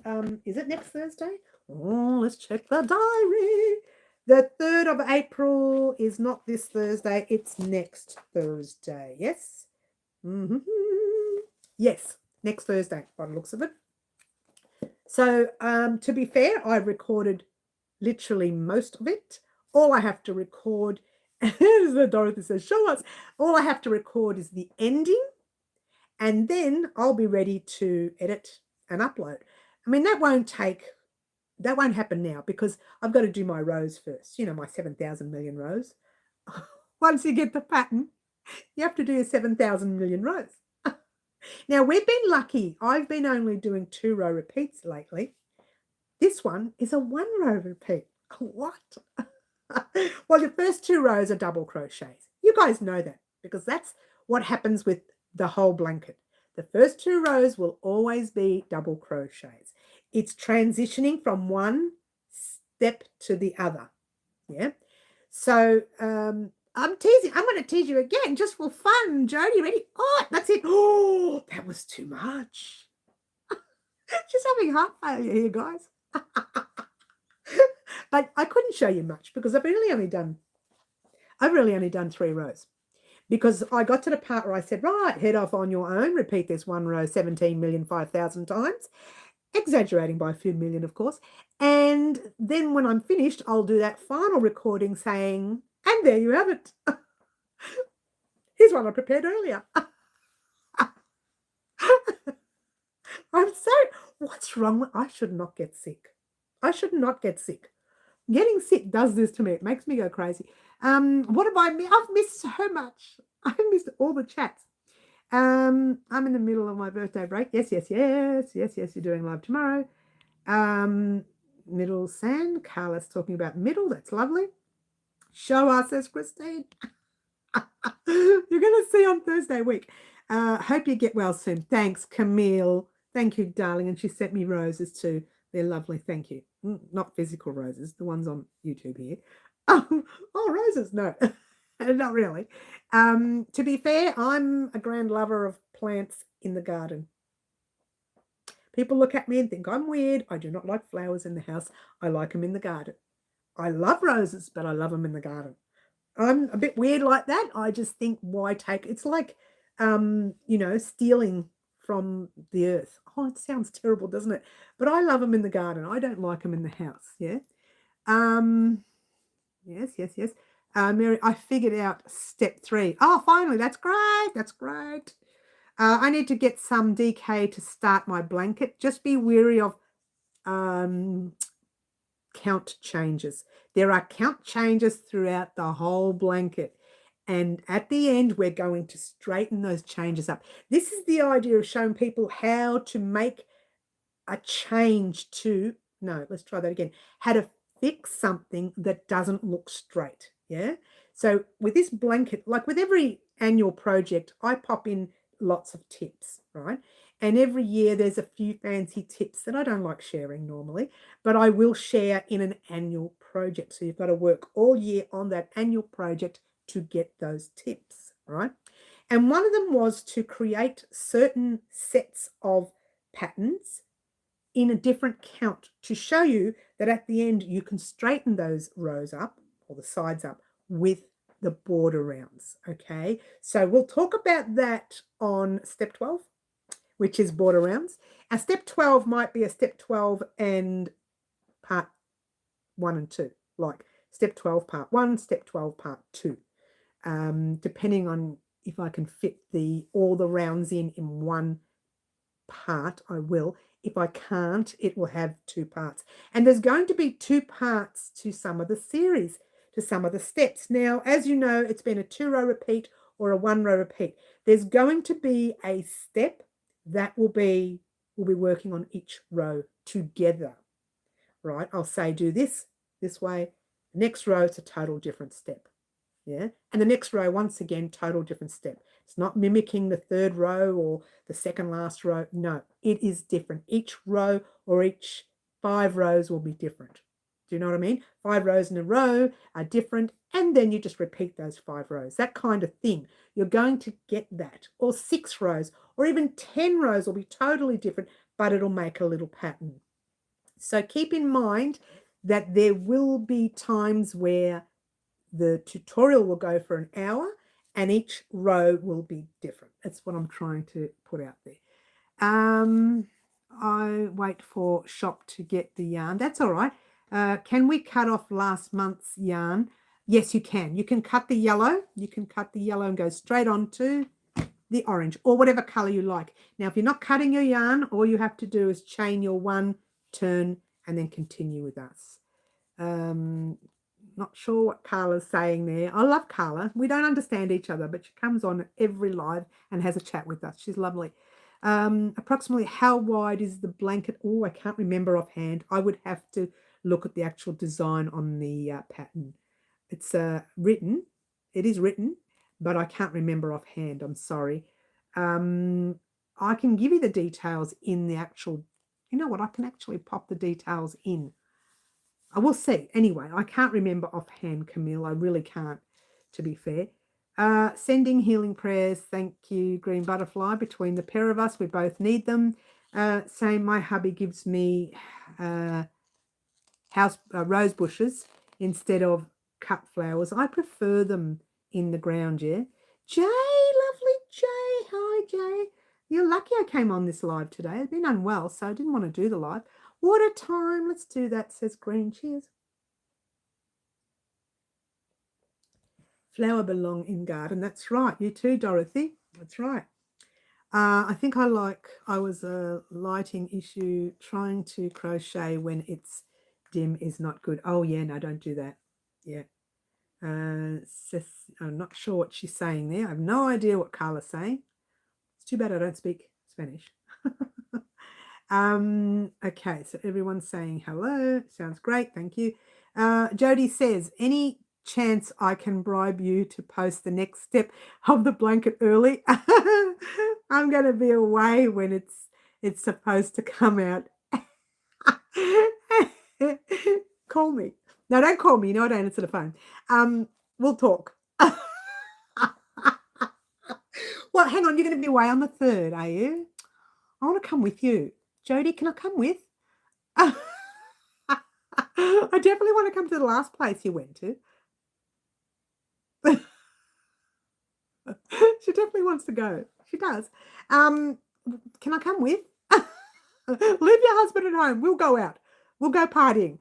it next Thursday? Oh, let's check the diary. The 3rd of April is not this Thursday. It's next Thursday. Yes? Yes, next Thursday by the looks of it. So to be fair, I recorded literally most of it. All I have to record, as Dorothy says, show us. All I have to record is the ending and then I'll be ready to edit and upload. I mean, that won't happen now because I've got to do my rows first, my 7,000 million rows. Once you get the pattern, you have to do your 7,000 million rows. Now, we've been lucky. I've been only doing 2-row repeats lately. This one is a 1-row repeat. What? Well, the first 2 rows are double crochets. You guys know that because that's what happens with the whole blanket. The first 2 rows will always be double crochets. It's transitioning from one step to the other. Yeah. So I'm going to tease you again just for fun. Jody, ready? Oh, that's it. Oh, that was too much. She's having heart failure here, guys. But I couldn't show you much because I've really only done 3 rows. Because I got to the part where I said, right, head off on your own, repeat this 1 row 17,005,000 times, exaggerating by a few million, of course. And then when I'm finished, I'll do that final recording saying, and there you have it. Here's one I prepared earlier. What's wrong? I should not get sick. I should not get sick. Getting sick does this to me. It makes me go crazy. What have I missed? I've missed so much. I've missed all the chats. I'm in the middle of my birthday break. Yes, you're doing live tomorrow. Middle Sand. Carla's talking about middle. That's lovely. Show us, says Christine. You're going to see on Thursday week. Hope you get well soon. Thanks, Camille. Thank you, darling. And she sent me roses too. They're lovely. Thank you. Not physical roses, the ones on YouTube here. Oh, roses. No, not really. To be fair, I'm a grand lover of plants in the garden. People look at me and think I'm weird. I do not like flowers in the house. I like them in the garden. I love roses, but I love them in the garden. I'm a bit weird like that. I just think, why take... It's like, stealing from the earth. Oh, it sounds terrible, doesn't it? But I love them in the garden. I don't like them in the house, yeah? Yes. Mary, I figured out step 3. Oh, finally, that's great. I need to get some DK to start my blanket. Just be wary of count changes. There are count changes throughout the whole blanket. And at the end, we're going to straighten those changes up. This is the idea of showing people how to make a change to, no, let's try that again, how to fix something that doesn't look straight, yeah? So with this blanket, like with every annual project, I pop in lots of tips, right? And every year there's a few fancy tips that I don't like sharing normally, but I will share in an annual project. So you've got to work all year on that annual project to get those tips, right? And one of them was to create certain sets of patterns in a different count to show you that at the end you can straighten those rows up or the sides up with the border rounds, okay? So we'll talk about that on step 12, which is border rounds. And step 12 might be a step 12 and part 1 and 2, like step 12 part 1, step 12 part 2. Depending on if I can fit all the rounds in one part, I will. If I can't, it will have 2 parts. And there's going to be 2 parts to some of the series, to some of the steps. Now, as you know, it's been a 2-row repeat or a 1-row repeat. There's going to be a step that we'll be working on each row together, right? I'll say do this way. The next row, it's a total different step. Yeah, and the next row, once again, total different step. It's not mimicking the 3rd row or the second last row. No, it is different. Each row or each 5 rows will be different. Do you know what I mean? 5 rows in a row are different, and then you just repeat those 5 rows, that kind of thing. You're going to get that. Or 6 rows, or even 10 rows will be totally different, but it'll make a little pattern. So keep in mind that there will be times where the tutorial will go for an hour and each row will be different. That's what I'm trying to put out there. I wait for shop to get the yarn. That's all right. Can we cut off last month's yarn? Yes, you can. You can cut the yellow. You can cut the yellow and go straight on to the orange, or whatever color you like. Now, if you're not cutting your yarn, all you have to do is chain your one, turn, and then continue with us. Not sure what Carla's saying there. I love Carla. We don't understand each other, but she comes on every live and has a chat with us. She's lovely. Approximately how wide is the blanket? Oh, I can't remember offhand. I would have to look at the actual design on the pattern. It's written. It is written, but I can't remember offhand. I'm sorry. I can give you the details in the actual, you know what, I can actually pop the details in. I will see. Anyway, I can't remember offhand, Camille. I really can't, to be fair. Sending healing prayers. Thank you, Green Butterfly. Between the pair of us, we both need them. Saying my hubby gives me rose bushes instead of cut flowers. I prefer them in the ground, yeah. Jay, lovely Jay. Hi, Jay. You're lucky I came on this live today. I've been unwell, so I didn't want to do the live. Water time. Let's do that, says Green. Cheers. Flower belong in garden. That's right. You too, Dorothy. That's right. I think I was a lighting issue. Trying to crochet when it's dim is not good. Oh, yeah, no, don't do that. Yeah. I'm not sure what she's saying there. I have no idea what Carla's saying. It's too bad I don't speak Spanish. Okay, so everyone's saying hello. Sounds great. Thank you. Jody says, any chance I can bribe you to post the next step of the blanket early? I'm going to be away when it's supposed to come out. Call me. No, don't call me. No, I don't answer the phone. We'll talk. Well, hang on. You're going to be away on the 3rd, are you? I want to come with you. Jody, can I come with? I definitely want to come to the last place you went to. She definitely wants to go. She does. Can I come with? Leave your husband at home. We'll go out. We'll go partying.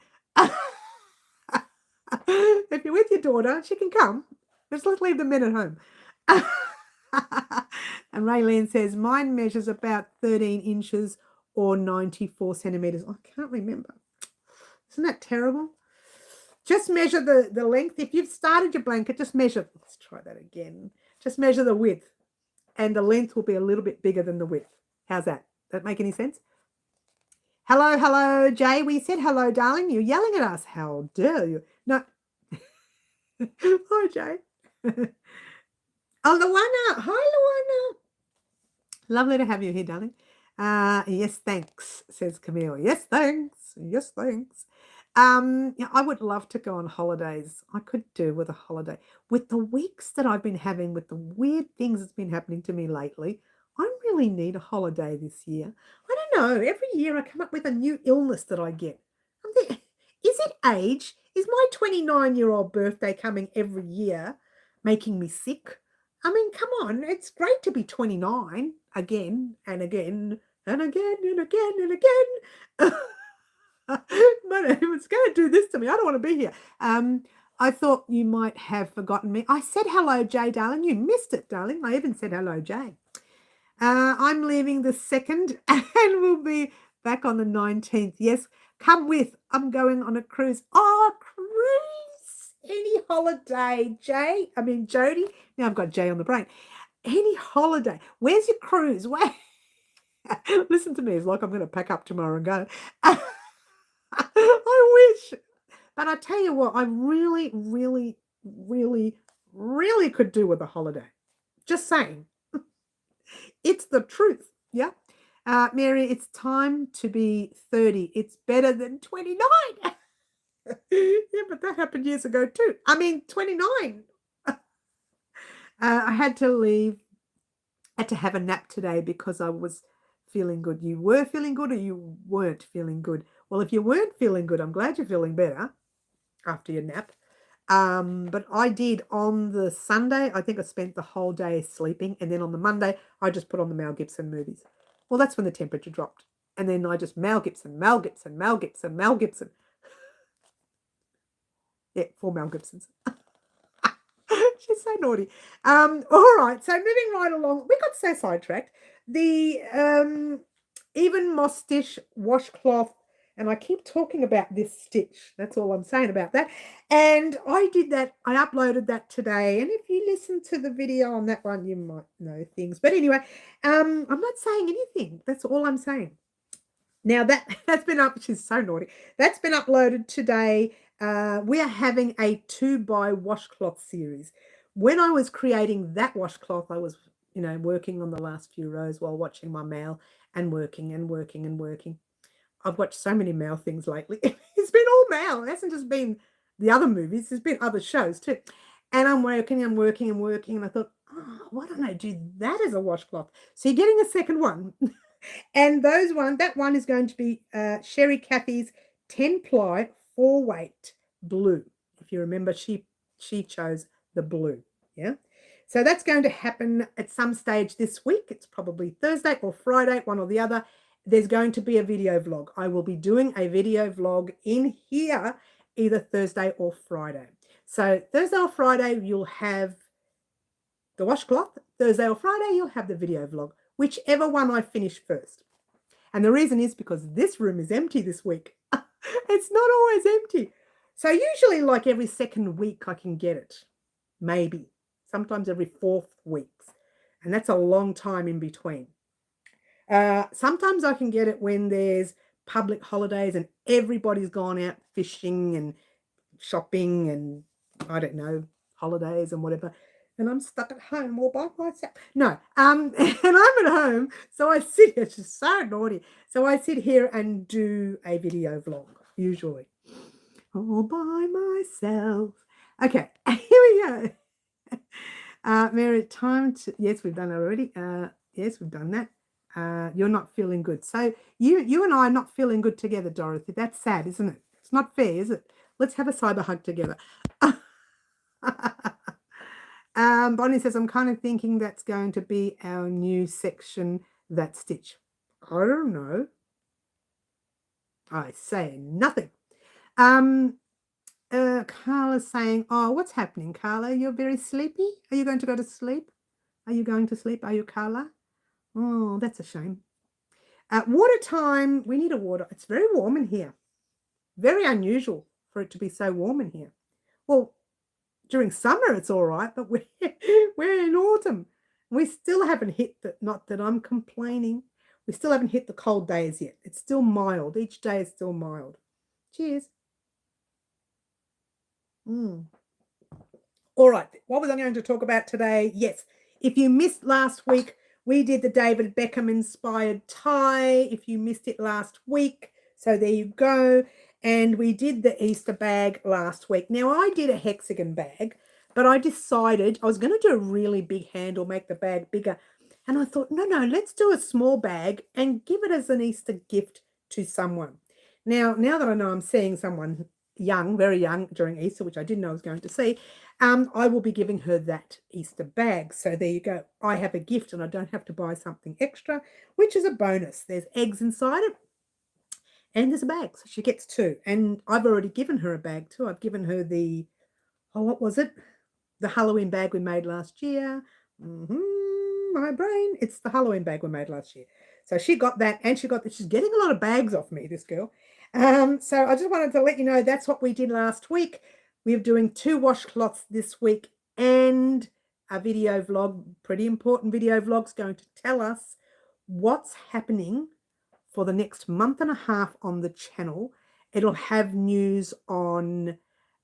If you're with your daughter, she can come. Just let's leave the men at home. And Raylene says, mine measures about 13 inches or 94 centimeters. I can't remember. Isn't that terrible? Just measure the length. If you've started your blanket, just measure. Let's try that again. Just measure the width. And the length will be a little bit bigger than the width. How's that? Does that make any sense? Hello, hello, Jay. We said hello, darling. You're yelling at us. How dare you? No. Hi, Jay. Oh, Luana. Hi, Luana. Lovely to have you here, darling. Yes, thanks, says Camille. Yes, thanks. Yes, thanks. Yeah, I would love to go on holidays. I could do with a holiday. With the weeks that I've been having, with the weird things that's been happening to me lately, I really need a holiday this year. I don't know. Every year I come up with a new illness that I get. I'm thinking, is it age? Is my 29-year-old birthday coming every year making me sick? I mean, come on. It's great to be 29 again and again and again and again and again. But if it's going to do this to me, I don't want to be here. I thought you might have forgotten me. I said hello, Jay, darling. You missed it, darling. I even said hello, Jay. I'm leaving the 2nd and we'll be back on the 19th. Yes, come with. I'm going on a cruise. Oh, cruise. Any holiday, Jay. I mean, Jody. Now I've got Jay on the brain. Any holiday. Where's your cruise? Where? Listen to me. It's like I'm going to pack up tomorrow and go. I wish. But I tell you what, I really, really, really, really could do with a holiday. Just saying. It's the truth. Yeah. Mary, it's time to be 30. It's better than 29. Yeah, but that happened years ago too. I mean, 29. I had to leave. I had to have a nap today because I was feeling good. You were feeling good or you weren't feeling good? Well, if you weren't feeling good, I'm glad you're feeling better after your nap. But I did on the Sunday. I think I spent the whole day sleeping. And then on the Monday, I just put on the Mel Gibson movies. Well, that's when the temperature dropped. And then I just Mel Gibson. Yeah, 4 Mel Gibsons. She's so naughty. All right, so moving right along, we got so sidetracked. The even moss stitch washcloth, and I keep talking about this stitch. That's all I'm saying about that. And I did that. I uploaded that today. And if you listen to the video on that one, you might know things. But anyway, I'm not saying anything. That's all I'm saying. Now that's been up. She's so naughty. That's been uploaded today. We are having a 2-by washcloth series. When I was creating that washcloth, I was, working on the last few rows while watching my mail and working and working and working. I've watched so many mail things lately. It's been all mail. It hasn't just been the other movies. There's been other shows too. And I'm working and working and working. And I thought, why don't I do that as a washcloth? So you're getting a second one. And that one is going to be Sherry Cathy's 10-ply 4-weight blue. If you remember, she chose the blue. Yeah. So that's going to happen at some stage this week. It's probably Thursday or Friday, one or the other. There's going to be a video vlog. I will be doing a video vlog in here either Thursday or Friday. So Thursday or Friday, you'll have the washcloth. Thursday or Friday, you'll have the video vlog, whichever one I finish first. And the reason is because this room is empty this week. It's not always empty. So usually like every second week I can get it. Maybe. Sometimes every 4th week. And that's a long time in between. Sometimes I can get it when there's public holidays and everybody's gone out fishing and shopping and, I don't know, holidays and whatever. And I'm stuck at home all by myself. No, and I'm at home, so I sit here. It's just so naughty. So I sit here and do a video vlog, usually. All by myself. Okay, here we go. Mary, time to... Yes, we've done it already. Yes, we've done that. You're not feeling good. So you and I are not feeling good together, Dorothy. That's sad, isn't it? It's not fair, is it? Let's have a cyber hug together. Bonnie says, I'm kind of thinking that's going to be our new section, that stitch. I don't know. I say nothing. Carla's saying, oh, what's happening, Carla? You're very sleepy? Are you going to go to sleep? Are you going to sleep? Are you, Carla? Oh, that's a shame. Water time. We need a water. It's very warm in here. Very unusual for it to be so warm in here. Well, during summer it's all right, but we're in autumn. We still haven't hit not that I'm complaining. We still haven't hit the cold days yet. It's still mild. Each day is still mild. Cheers. All right. What was I going to talk about today? Yes. If you missed last week, we did the David Beckham inspired tie. If you missed it last week, so there you go. And we did the Easter bag last week. Now, I did a hexagon bag, but I decided I was going to do a really big handle, make the bag bigger. And I thought, no, let's do a small bag and give it as an Easter gift to someone. Now that I know I'm seeing someone young, very young during Easter, which I didn't know I was going to see, I will be giving her that Easter bag. So there you go. I have a gift and I don't have to buy something extra, which is a bonus. There's eggs inside it. And there's a bag, so she gets 2. And I've already given her a bag too. I've given her the, what was it? The Halloween bag we made last year. My brain. It's the Halloween bag we made last year. So she got that, and she got that. She's getting a lot of bags off me, this girl. So I just wanted to let you know that's what we did last week. We're doing 2 washcloths this week and a video vlog, pretty important video vlog's going to tell us what's happening for the next month and a half on the channel. It'll have news on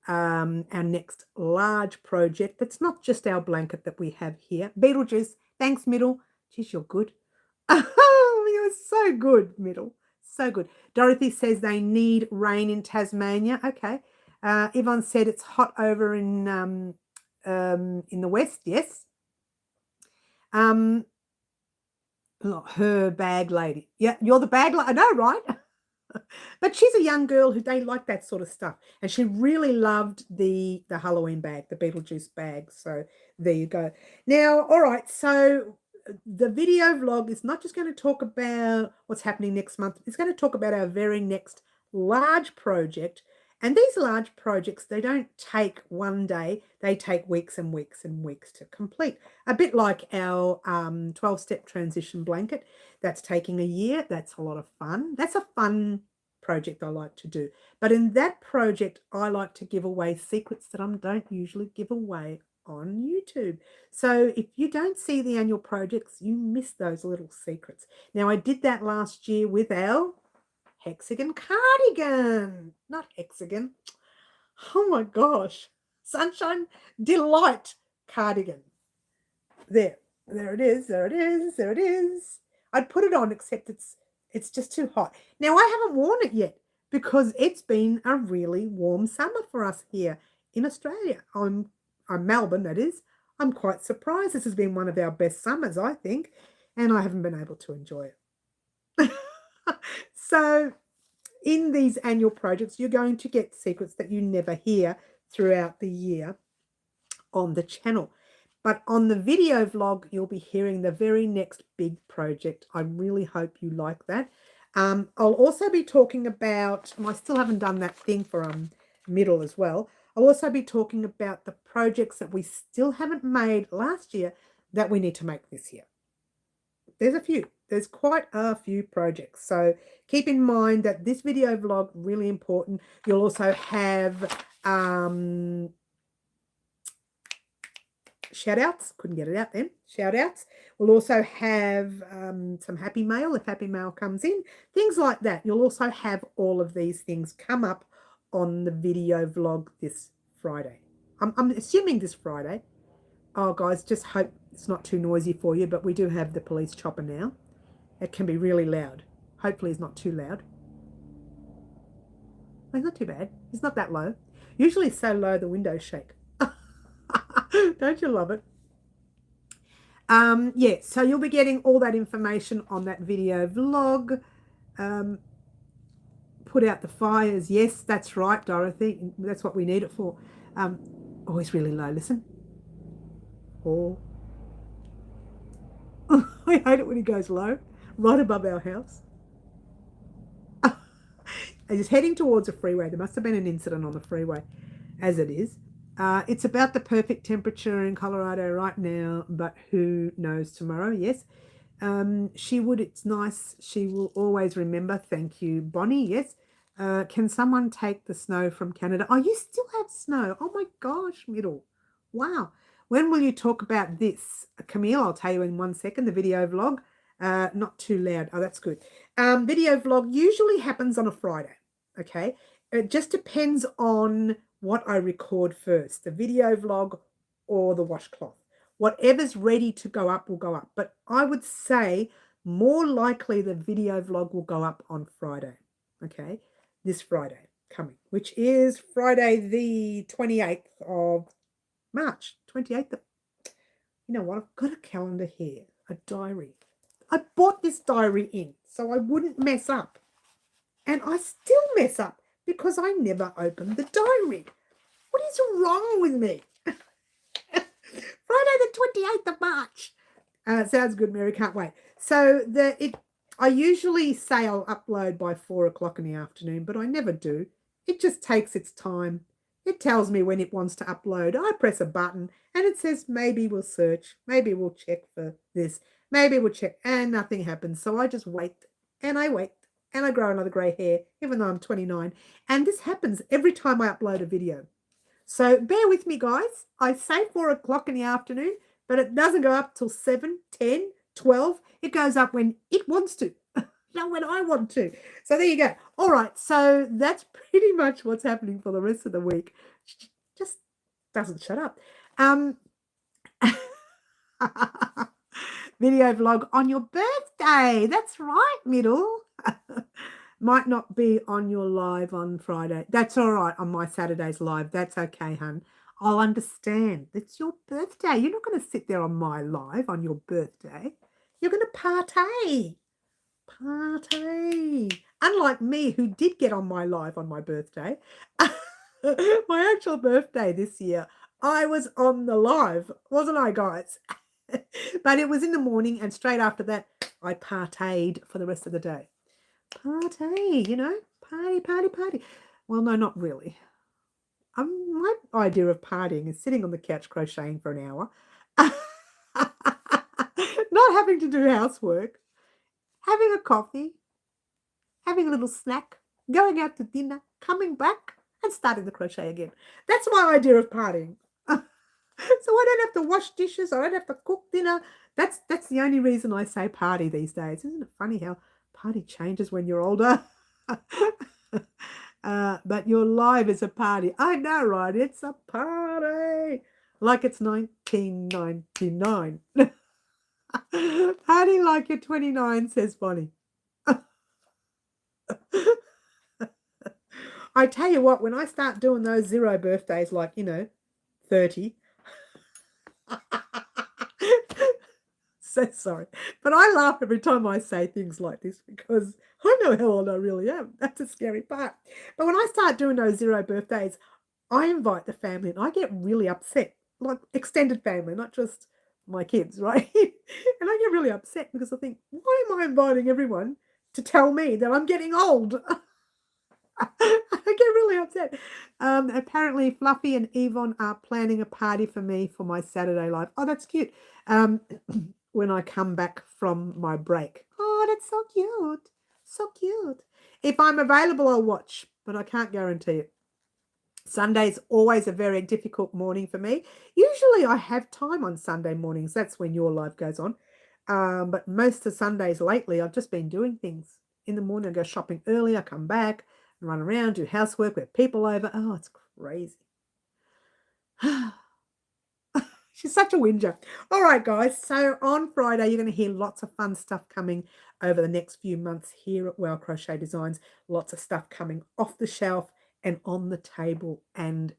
our next large project. That's not just our blanket that we have here. Beetlejuice, thanks, Middle. Geez, you're good. Oh, you're so good, Middle. So good. Dorothy says they need rain in Tasmania. Okay. Yvonne said it's hot over in the west. Yes. Her bag lady. Yeah, you're the bag lady. I know, right? But she's a young girl who they like that sort of stuff. And she really loved the Halloween bag, the Beetlejuice bag. So there you go. Now, all right. So the video vlog is not just going to talk about what's happening next month. It's going to talk about our very next large project. And these large projects, they don't take one day, they take weeks and weeks and weeks to complete. A bit like our 12-step transition blanket. That's taking a year. That's a lot of fun. That's a fun project I like to do. But in that project, I like to give away secrets that I don't usually give away on YouTube. So if you don't see the annual projects, you miss those little secrets. Now, I did that last year with our hexagon cardigan, not hexagon. Oh my gosh, Sunshine Delight cardigan. There it is, there it is, there it is. I'd put it on, except it's just too hot. Now, I haven't worn it yet because it's been a really warm summer for us here in Australia. I'm Melbourne, that is. I'm quite surprised. This has been one of our best summers, I think, and I haven't been able to enjoy it. So in these annual projects, you're going to get secrets that you never hear throughout the year on the channel. But on the video vlog, you'll be hearing the very next big project. I really hope you like that. I'll also be talking about, and I still haven't done that thing for middle as well. I'll also be talking about the projects that we still haven't made last year that we need to make this year. There's a few. There's quite a few projects. So keep in mind that this video vlog, really important. You'll also have shout outs. Couldn't get it out then. Shout outs. We'll also have some happy mail if happy mail comes in. Things like that. You'll also have all of these things come up on the video vlog this Friday. I'm assuming this Friday. Oh, guys, just hope it's not too noisy for you, but we do have the police chopper now. It can be really loud. Hopefully it's not too loud. Oh, it's not too bad. It's not that low. Usually it's so low the windows shake. Don't you love it? Yeah, so you'll be getting all that information on that video vlog. Put out the fires. Yes, that's right, Dorothy. That's what we need it for. Oh, it's really low. Listen. Oh. I hate it when he goes low, right above our house. He's heading towards a freeway. There must have been an incident on the freeway, as it is. It's about the perfect temperature in Colorado right now, but who knows tomorrow? Yes. It's nice. She will always remember. Thank you, Bonnie. Yes. Can someone take the snow from Canada? Oh, you still have snow. Oh my gosh, Middle. Wow. When will you talk about this? Camille, I'll tell you in 1 second, the video vlog. Not too loud. Oh, that's good. Video vlog usually happens on a Friday, okay? It just depends on what I record first, the video vlog or the washcloth. Whatever's ready to go up will go up. But I would say more likely the video vlog will go up on Friday, okay? This Friday coming, which is Friday the 28th of March, 28th. You know what? I've got a calendar here, a diary. I bought this diary in so I wouldn't mess up. And I still mess up because I never open the diary. What is wrong with me? Friday the 28th of March. Sounds good, Mary. Can't wait. So I usually say I'll upload by 4 o'clock in the afternoon, but I never do. It just takes its time. It tells me when it wants to upload. I press a button and it says, maybe we'll search. Maybe we'll check for this. Maybe we'll check. And nothing happens. So I just wait and I wait and I grow another grey hair, even though I'm 29. And this happens every time I upload a video. So bear with me, guys. I say 4 o'clock in the afternoon, but it doesn't go up till 7, 10, 12. It goes up when it wants to. Not when I want to. So there you go. All right. So that's pretty much what's happening for the rest of the week. Just doesn't shut up. Video vlog on your birthday. That's right, Middle. Might not be on your live on Friday. That's all right, on my Saturday's live. That's okay, hun. I'll understand. It's your birthday. You're not going to sit there on my live on your birthday. You're going to party. Party. Unlike me, who did get on my live on my birthday. My actual birthday this year, I was on the live, wasn't I, guys? But it was in the morning, and straight after that, I partied for the rest of the day. Party, you know, party, party, party. Well, no, not really. My idea of partying is sitting on the couch crocheting for an hour, not having to do housework, having a coffee, having a little snack, going out to dinner, coming back, and starting the crochet again. That's my idea of partying. So I don't have to wash dishes. I don't have to cook dinner. That's the only reason I say party these days. Isn't it funny how party changes when you're older? But your life is a party. I know, right? It's a party. Like it's 1999. Party like you're 29, says Bonnie. I tell you what, when I start doing those 0 birthdays, like, 30, so sorry. But I laugh every time I say things like this because I know how old I really am. That's a scary part. But when I start doing those 0 birthdays, I invite the family and I get really upset, like extended family, not just my kids, right? And I get really upset because I think, why am I inviting everyone to tell me that I'm getting old? I get really upset. Apparently, Fluffy and Yvonne are planning a party for me for my Saturday live. Oh, that's cute. When I come back from my break. Oh, that's so cute. So cute. If I'm available, I'll watch, but I can't guarantee it. Sunday's always a very difficult morning for me. Usually I have time on Sunday mornings. That's when your live goes on. But most of Sundays lately, I've just been doing things. In the morning, I go shopping early. I come back and run around, do housework, with people over. Oh, it's crazy. She's such a whinger. All right, guys. So on Friday, you're going to hear lots of fun stuff coming over the next few months here at Wow Crochet Designs. Lots of stuff coming off the shelf and on the table and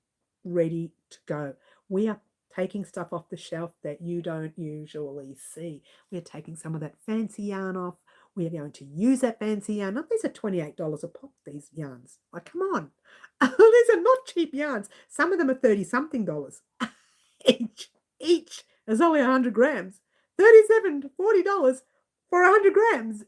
ready to go. We are taking stuff off the shelf that you don't usually see. We're taking some of that fancy yarn off. We are going to use that fancy yarn. These are $28 a pop, these yarns. Like, come on. These are not cheap yarns. Some of them are 30-something dollars each. There's only 100 grams. $37 to $40 for 100 grams.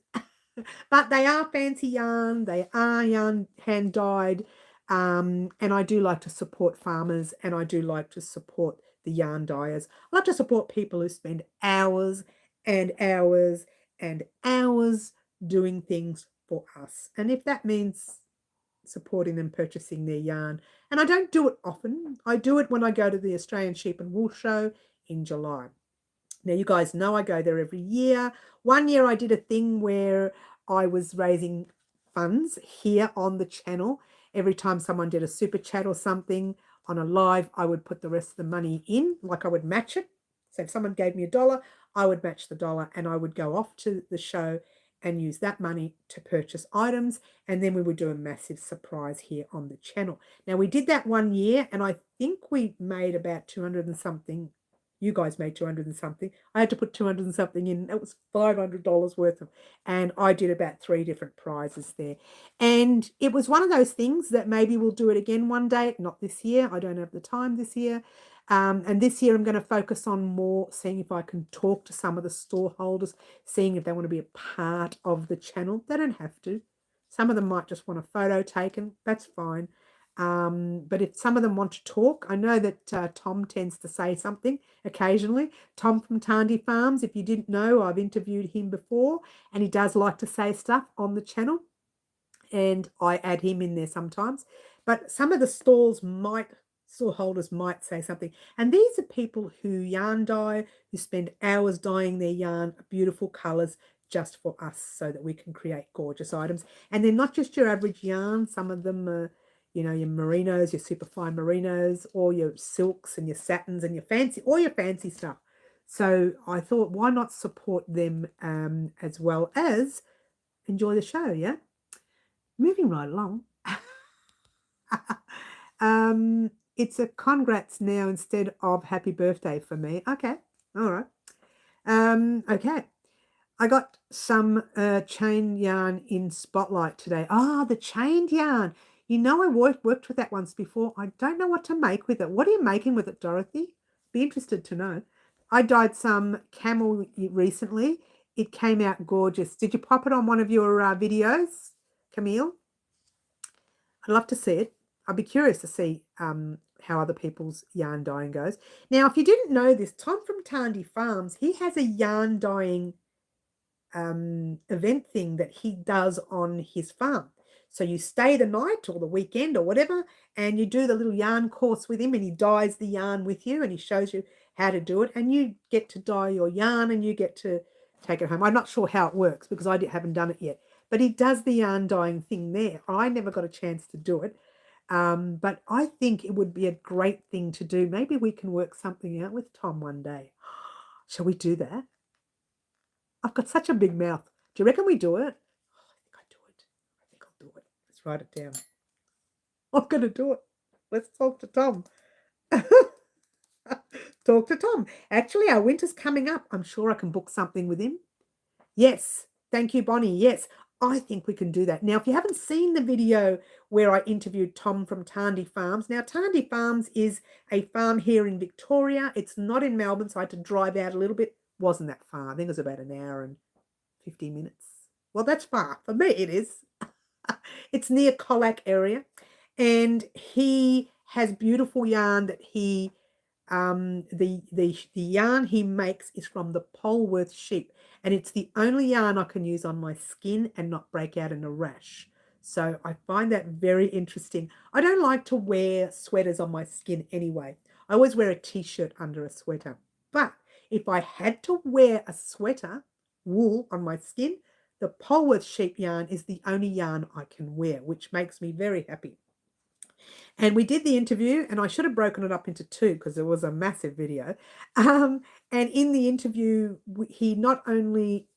But they are fancy yarn. They are yarn hand dyed. And I do like to support farmers, and I do like to support the yarn dyers. I like to support people who spend hours and hours and hours doing things for us. And if that means supporting them purchasing their yarn, and I don't do it often. I do it when I go to the Australian Sheep and Wool Show in July. Now, you guys know I go there every year. One year I did a thing where I was raising funds here on the channel. Every time someone did a super chat or something on a live, I would put the rest of the money in, like I would match it. So if someone gave me $1, I would match the dollar and I would go off to the show and use that money to purchase items. And then we would do a massive surprise here on the channel. Now, we did that one year and I think we made about 200 and something. You guys made 200 and something. I had to put 200 and something in. It was $500 worth of, and I did about 3 different prizes there. And it was one of those things that maybe we'll do it again one day. Not this year. I don't have the time this year. And this year I'm going to focus on more seeing if I can talk to some of the store holders, seeing if they want to be a part of the channel. They don't have to. Some of them might just want a photo taken. That's fine. But if some of them want to talk, I know that Tom tends to say something occasionally. Tom from Tarndie Farms, if you didn't know, I've interviewed him before, and he does like to say stuff on the channel, and I add him in there sometimes. But some of the store holders might say something. And these are people who yarn dye, who spend hours dyeing their yarn, beautiful colors, just for us so that we can create gorgeous items. And they're not just your average yarn. Some of them are, your merinos, your superfine merinos, or your silks and your satins and your fancy stuff. So I thought, why not support them as well as enjoy the show, yeah? Moving right along. It's a congrats now instead of happy birthday for me. Okay, all right. Okay. I got some chain yarn in Spotlight today. The chained yarn. I worked with that once before. I don't know what to make with it. What are you making with it, Dorothy? Be interested to know. I dyed some camel recently. It came out gorgeous. Did you pop it on one of your videos, Camille? I'd love to see it. I'd be curious to see how other people's yarn dyeing goes. Now, if you didn't know this, Tom from Tarndie Farms, he has a yarn dyeing event thing that he does on his farm. So you stay the night or the weekend or whatever, and you do the little yarn course with him, and he dyes the yarn with you, and he shows you how to do it, and you get to dye your yarn, and you get to take it home. I'm not sure how it works because I haven't done it yet, but he does the yarn dyeing thing there. I never got a chance to do it, but I think it would be a great thing to do. Maybe we can work something out with Tom one day. Shall we do that? I've got such a big mouth. Do you reckon we do it? I think I do it. I think I'll do it. Let's write it down. I'm going to do it. Let's talk to Tom. Talk to Tom. Actually, our winter's coming up. I'm sure I can book something with him. Yes. Thank you, Bonnie. Yes, I think we can do that. Now, if you haven't seen the video where I interviewed Tom from Tarndie Farms. Now, Tarndie Farms is a farm here in Victoria. It's not in Melbourne, so I had to drive out a little bit. Wasn't that far. I think it was about an hour and 50 minutes. Well, that's far. For me, it is. It's near Colac area. And he has beautiful yarn that he, the yarn he makes is from the Polworth sheep. And it's the only yarn I can use on my skin and not break out in a rash. So I find that very interesting. I don't like to wear sweaters on my skin anyway. I always wear a t-shirt under a sweater. But if I had to wear a sweater, wool on my skin, the Polworth sheep yarn is the only yarn I can wear, which makes me very happy. And we did the interview, and I should have broken it up into two because it was a massive video. And in the interview, he not only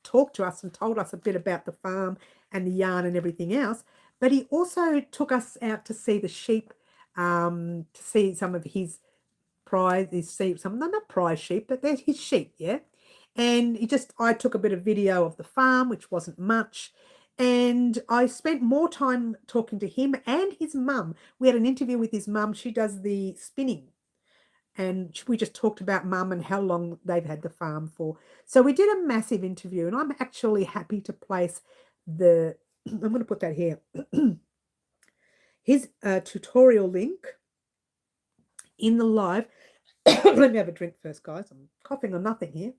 talked to us and told us a bit about the farm and the yarn and everything else, but he also took us out to see the sheep, to see some of his prize, not prize sheep, but they're his sheep, yeah. And I took a bit of video of the farm, which wasn't much. And I spent more time talking to him and his mum. We had an interview with his mum. She does the spinning. And we just talked about mum and how long they've had the farm for. So we did a massive interview. And I'm actually happy to place I'm going to put that here. His tutorial link in the live. Let me have a drink first, guys. I'm coughing on nothing here.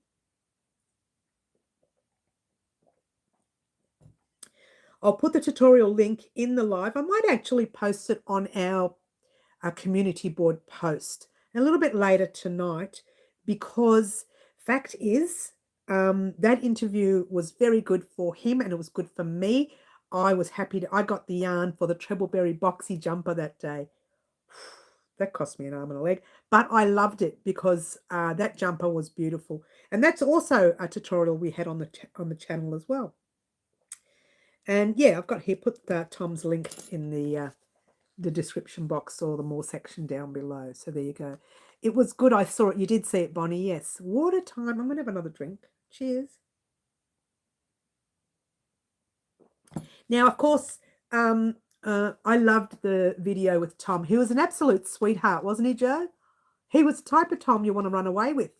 I'll put the tutorial link in the live. I might actually post it on our community board post a little bit later tonight, because fact is that interview was very good for him and it was good for me. I was happy I got the yarn for the Trebleberry boxy jumper that day. That cost me an arm and a leg, but I loved it because that jumper was beautiful. And that's also a tutorial we had on the channel as well. And yeah, I've got here, put Tom's link in the description box or the more section down below. So there you go. It was good. I saw it. You did see it, Bonnie. Yes. Water time. I'm going to have another drink. Cheers. Now, of course, I loved the video with Tom. He was an absolute sweetheart, wasn't he, Joe? He was the type of Tom you want to run away with.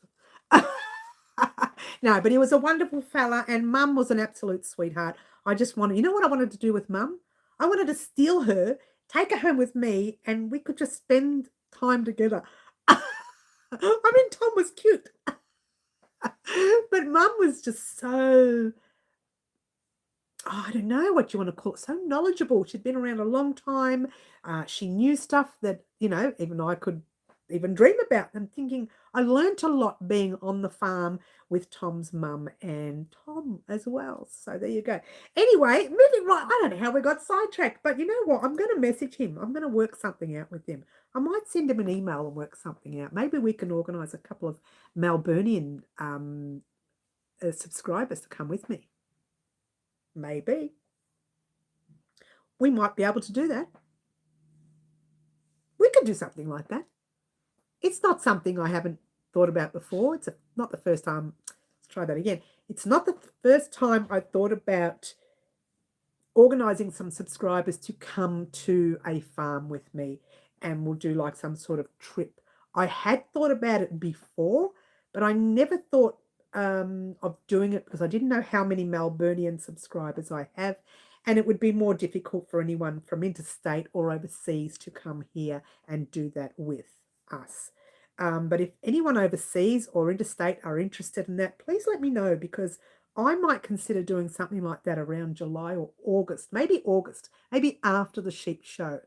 No, but he was a wonderful fella, and Mum was an absolute sweetheart. I just wanted, you know what I wanted to do with Mum? I wanted to steal her, take her home with me, and we could just spend time together. I mean, Tom was cute. But Mum was just so, I don't know what you want to call it, so knowledgeable. She'd been around a long time. She knew stuff that, even I could even dream about. I'm thinking I learned a lot being on the farm with Tom's mum and Tom as well. So there you go. Anyway, moving right. I don't know how we got sidetracked, but you know what? I'm going to message him. I'm going to work something out with him. I might send him an email and work something out. Maybe we can organise a couple of Melburnian subscribers to come with me. Maybe. We might be able to do that. We could do something like that. It's not something I haven't thought about before. It's not the first time. Let's try that again. It's not the first time I've thought about organising some subscribers to come to a farm with me, and we'll do like some sort of trip. I had thought about it before, but I never thought of doing it because I didn't know how many Melburnian subscribers I have, and it would be more difficult for anyone from interstate or overseas to come here and do that with us. But if anyone overseas or interstate are interested in that, please let me know, because I might consider doing something like that around July or August, maybe after the sheep show.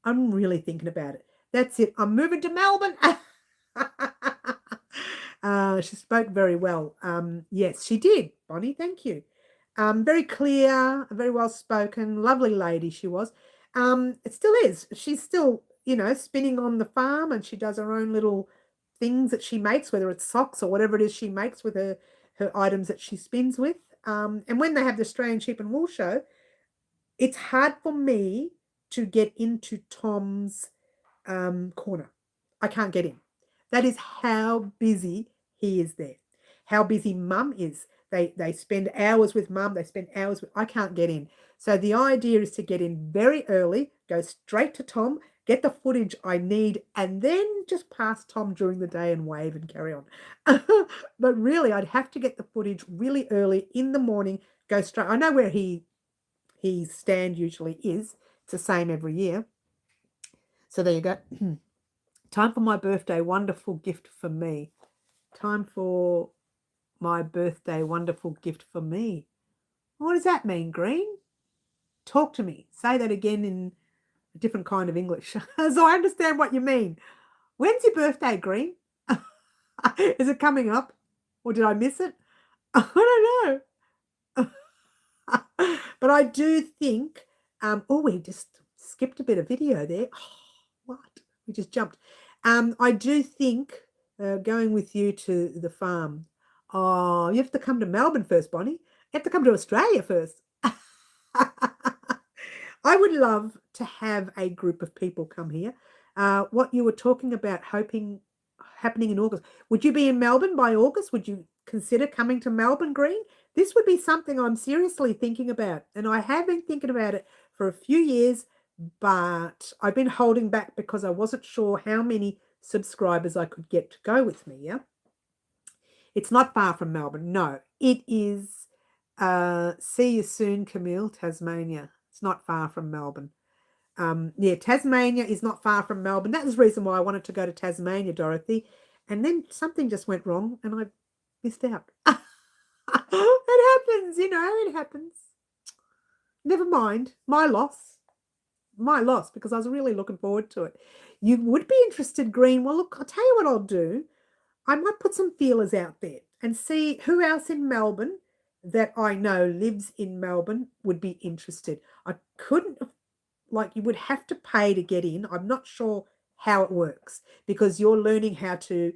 I'm really thinking about it. That's it. I'm moving to Melbourne. She spoke very well. Yes, she did, Bonnie. Thank you. Very clear, very well spoken, lovely lady she was. It still is. She's still, spinning on the farm, and she does her own little things that she makes, whether it's socks or whatever it is she makes with her items that she spins with. And when they have the Australian Sheep and Wool Show, it's hard for me to get into Tom's corner. I can't get in. That is how busy he is there. How busy Mum is. They spend hours with Mum. They spend hours with. I can't get in. So the idea is to get in very early, go straight to Tom, get the footage I need, and then just pass Tom during the day and wave and carry on. But really, I'd have to get the footage really early in the morning. Go straight. I know where his stand usually is. It's the same every year. So there you go. Time for my birthday wonderful gift for me. Time for my birthday wonderful gift for me. What does that mean, Green? Talk to me. Say that again in a different kind of English so I understand what you mean. When's your birthday, Green? Is it coming up? Or did I miss it? I don't know. But I do think, we just skipped a bit of video there. Oh, what? We just jumped. I do think going with you to the farm. Oh, you have to come to Melbourne first, Bonnie. You have to come to Australia first. I would love to have a group of people come here. What you were talking about hoping happening in August. Would you be in Melbourne by August? Would you consider coming to Melbourne, Green? This would be something I'm seriously thinking about. And I have been thinking about it for a few years, but I've been holding back because I wasn't sure how many subscribers I could get to go with me, yeah? It's not far from Melbourne. No, it is. See you soon, Camille, Tasmania. It's not far from Melbourne. Tasmania is not far from Melbourne. That was the reason why I wanted to go to Tasmania, Dorothy. And then something just went wrong and I missed out. It happens, it happens. Never mind. My loss, because I was really looking forward to it. You would be interested, Green. Well, look, I'll tell you what I'll do. I might put some feelers out there and see who else in Melbourne that I know lives in Melbourne would be interested. I couldn't, you would have to pay to get in. I'm not sure how it works because you're learning how to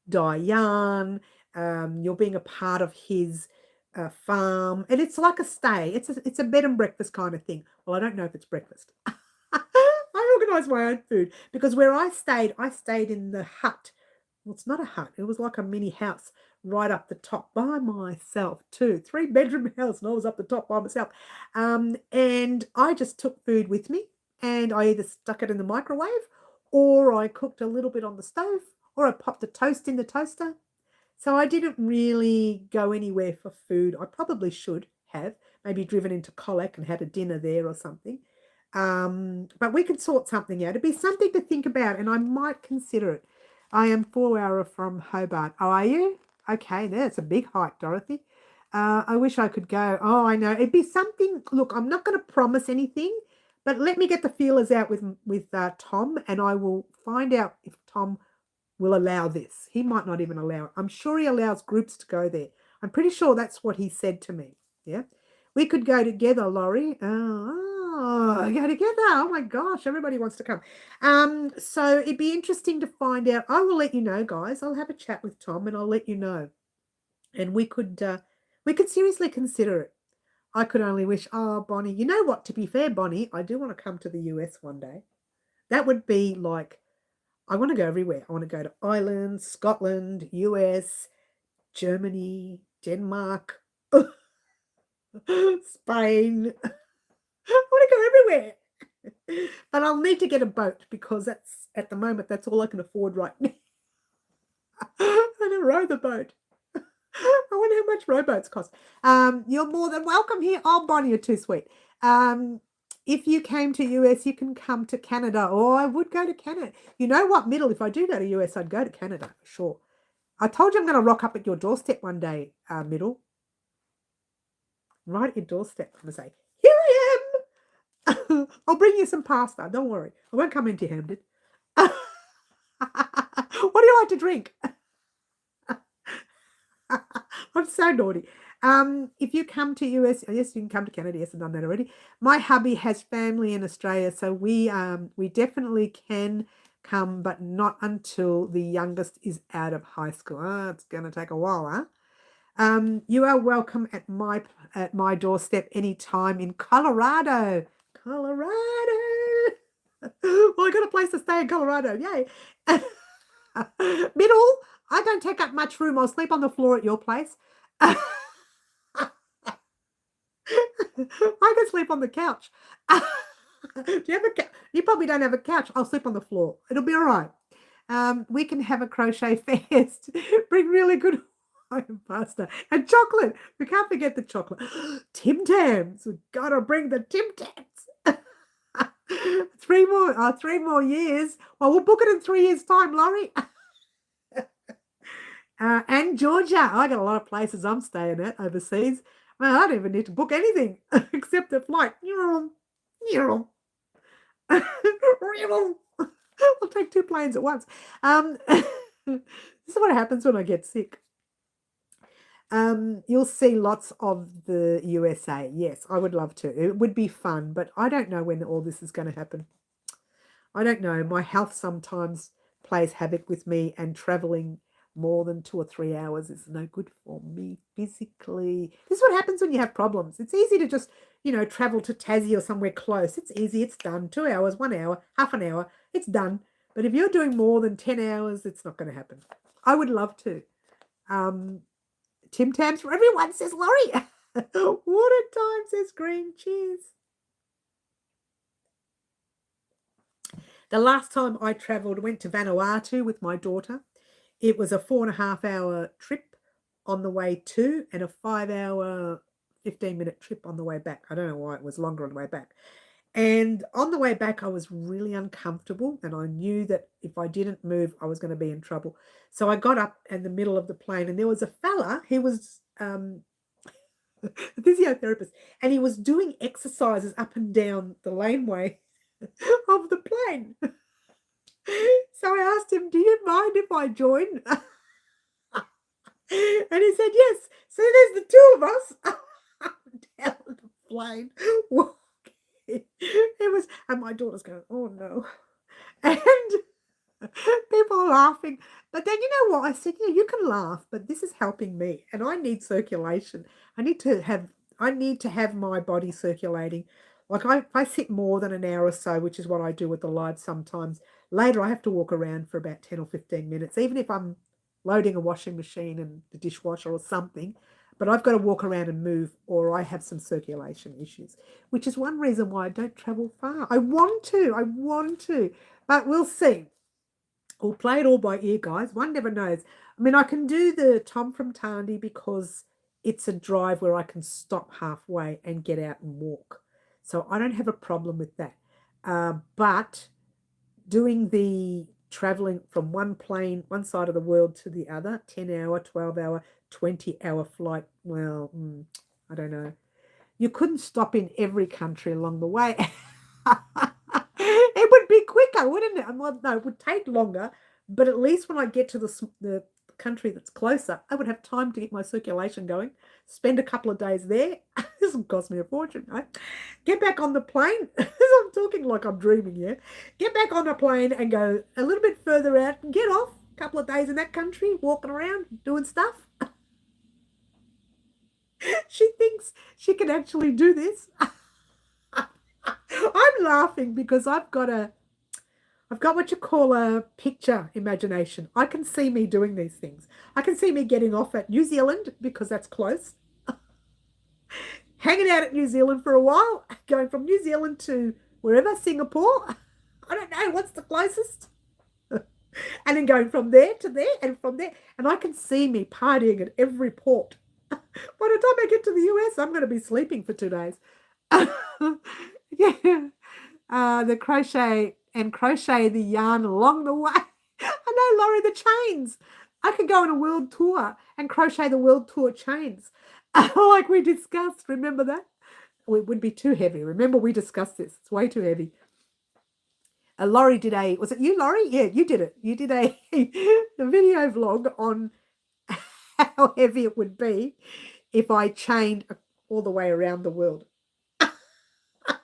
dye yarn. You're being a part of his farm, and it's like a stay. It's a bed and breakfast kind of thing. Well, I don't know if it's breakfast. I organise my own food because where I stayed in the hut. Well, it's not a hut. It was like a mini house right up the top by myself too. 3-bedroom house, and I was up the top by myself. And I just took food with me, and I either stuck it in the microwave, or I cooked a little bit on the stove, or I popped a toast in the toaster. So I didn't really go anywhere for food. I probably should have maybe driven into Colac and had a dinner there or something. But we could sort something out. It'd be something to think about, and I might consider it. I am 4 hours from Hobart. Oh, are you? Okay, that's a big hike, Dorothy. I wish I could go. Oh, I know. It'd be something. Look, I'm not going to promise anything, but let me get the feelers out with Tom, and I will find out if Tom will allow this. He might not even allow it. I'm sure he allows groups to go there. I'm pretty sure that's what he said to me. Yeah. We could go together, Laurie. Go together. Oh my gosh, everybody wants to come. So it'd be interesting to find out. I will let you know, guys. I'll have a chat with Tom and I'll let you know. And we could seriously consider it. I could only wish, Bonnie, you know what? To be fair, Bonnie, I do want to come to the US one day. That would be like, I want to go everywhere. I want to go to Ireland, Scotland, US, Germany, Denmark, Spain. I want to go everywhere. But I'll need to get a boat because at the moment, that's all I can afford right now. I don't row the boat. I wonder how much rowboats cost. You're more than welcome here. Oh, Bonnie, you're too sweet. If you came to US, you can come to Canada. Or I would go to Canada. You know what, Middle? If I do go to US, I'd go to Canada, sure. I told you I'm going to rock up at your doorstep one day, Middle. Right at your doorstep. I'm going to say, here I am. I'll bring you some pasta. Don't worry. I won't come empty-handed. What do you like to drink? I'm so naughty. If you come to US, yes, you can come to Canada. Yes, I've done that already. My hubby has family in Australia, so we definitely can come, but not until the youngest is out of high school. It's going to take a while, huh? You are welcome at my doorstep anytime in Colorado. Colorado. Well, I got a place to stay in Colorado. Yay. Middle, I don't take up much room. I'll sleep on the floor at your place. I can sleep on the couch. Do you have a You probably don't have a couch. I'll sleep on the floor. It'll be all right. We can have a crochet fest. Bring really good pasta and chocolate. We can't forget the chocolate. Tim Tams. We've got to bring the Tim Tams. 3 more years. Well, we'll book it in 3 years' time, Laurie. And Georgia. I got a lot of places I'm staying at overseas. Well, I don't even need to book anything except the flight. I'll take 2 planes at once. This is what happens when I get sick. You'll see lots of the USA. Yes, I would love to. It would be fun, but I don't know when all this is going to happen. I don't know. My health sometimes plays havoc with me, and traveling more than 2 or 3 hours is no good for me physically. This is what happens when you have problems. It's easy to just, travel to Tassie or somewhere close. It's easy. It's done. 2 hours, 1 hour, half an hour. It's done. But if you're doing more than 10 hours, it's not going to happen. I would love to. Tim Tams for everyone, says Laurie. Water time, says Green. Cheers. The last time I travelled, went to Vanuatu with my daughter. It was a 4.5-hour trip on the way to, and a 5-hour, 15-minute trip on the way back. I don't know why it was longer on the way back. And on the way back, I was really uncomfortable, and I knew that if I didn't move, I was going to be in trouble. So I got up in the middle of the plane, and there was a fella. He was a physiotherapist, and he was doing exercises up and down the laneway of the plane. So I asked him, do you mind if I join? And he said, yes. So there's the 2 of us down the plane. It was, and my daughter's going, oh no. And people are laughing. But then, you know what? I said, yeah, you can laugh, but this is helping me. And I need circulation. I need to have my body circulating. Like if I sit more than an hour or so, which is what I do with the live sometimes, later I have to walk around for about 10 or 15 minutes, even if I'm loading a washing machine and the dishwasher or something. But I've got to walk around and move, or I have some circulation issues, which is one reason why I don't travel far. I want to, but we'll see. We'll play it all by ear, guys. One never knows. I mean, I can do the Tom from Tarndie because it's a drive where I can stop halfway and get out and walk. So I don't have a problem with that. But doing the traveling from one side of the world to the other, 10-hour, 12-hour, 20-hour flight, well, I don't know. You couldn't stop in every country along the way. It would be quicker, wouldn't it? Well, no, it would take longer, but at least when I get to the country that's closer, I would have time to get my circulation going, spend a couple of days there. This will cost me a fortune, right? Get back on the plane. I'm talking like I'm dreaming here. Get back on a plane and go a little bit further out and get off a couple of days in that country, walking around, doing stuff. She thinks she can actually do this. I'm laughing because I've got what you call a picture imagination. I can see me doing these things. I can see me getting off at New Zealand because that's close. Hanging out at New Zealand for a while, going from New Zealand to wherever, Singapore. I don't know, what's the closest? and then going from there to there and from there. And I can see me partying at every port. By the time I get to the US, I'm going to be sleeping for 2 days. Yeah. The crochet the yarn along the way. I know, Laurie, the chains. I could go on a world tour and crochet the world tour chains. Like we discussed. Remember that? It would be too heavy. Remember, we discussed this. It's way too heavy. Laurie did was it you, Laurie? Yeah, you did it. You did a video vlog on how heavy it would be if I chained all the way around the world. And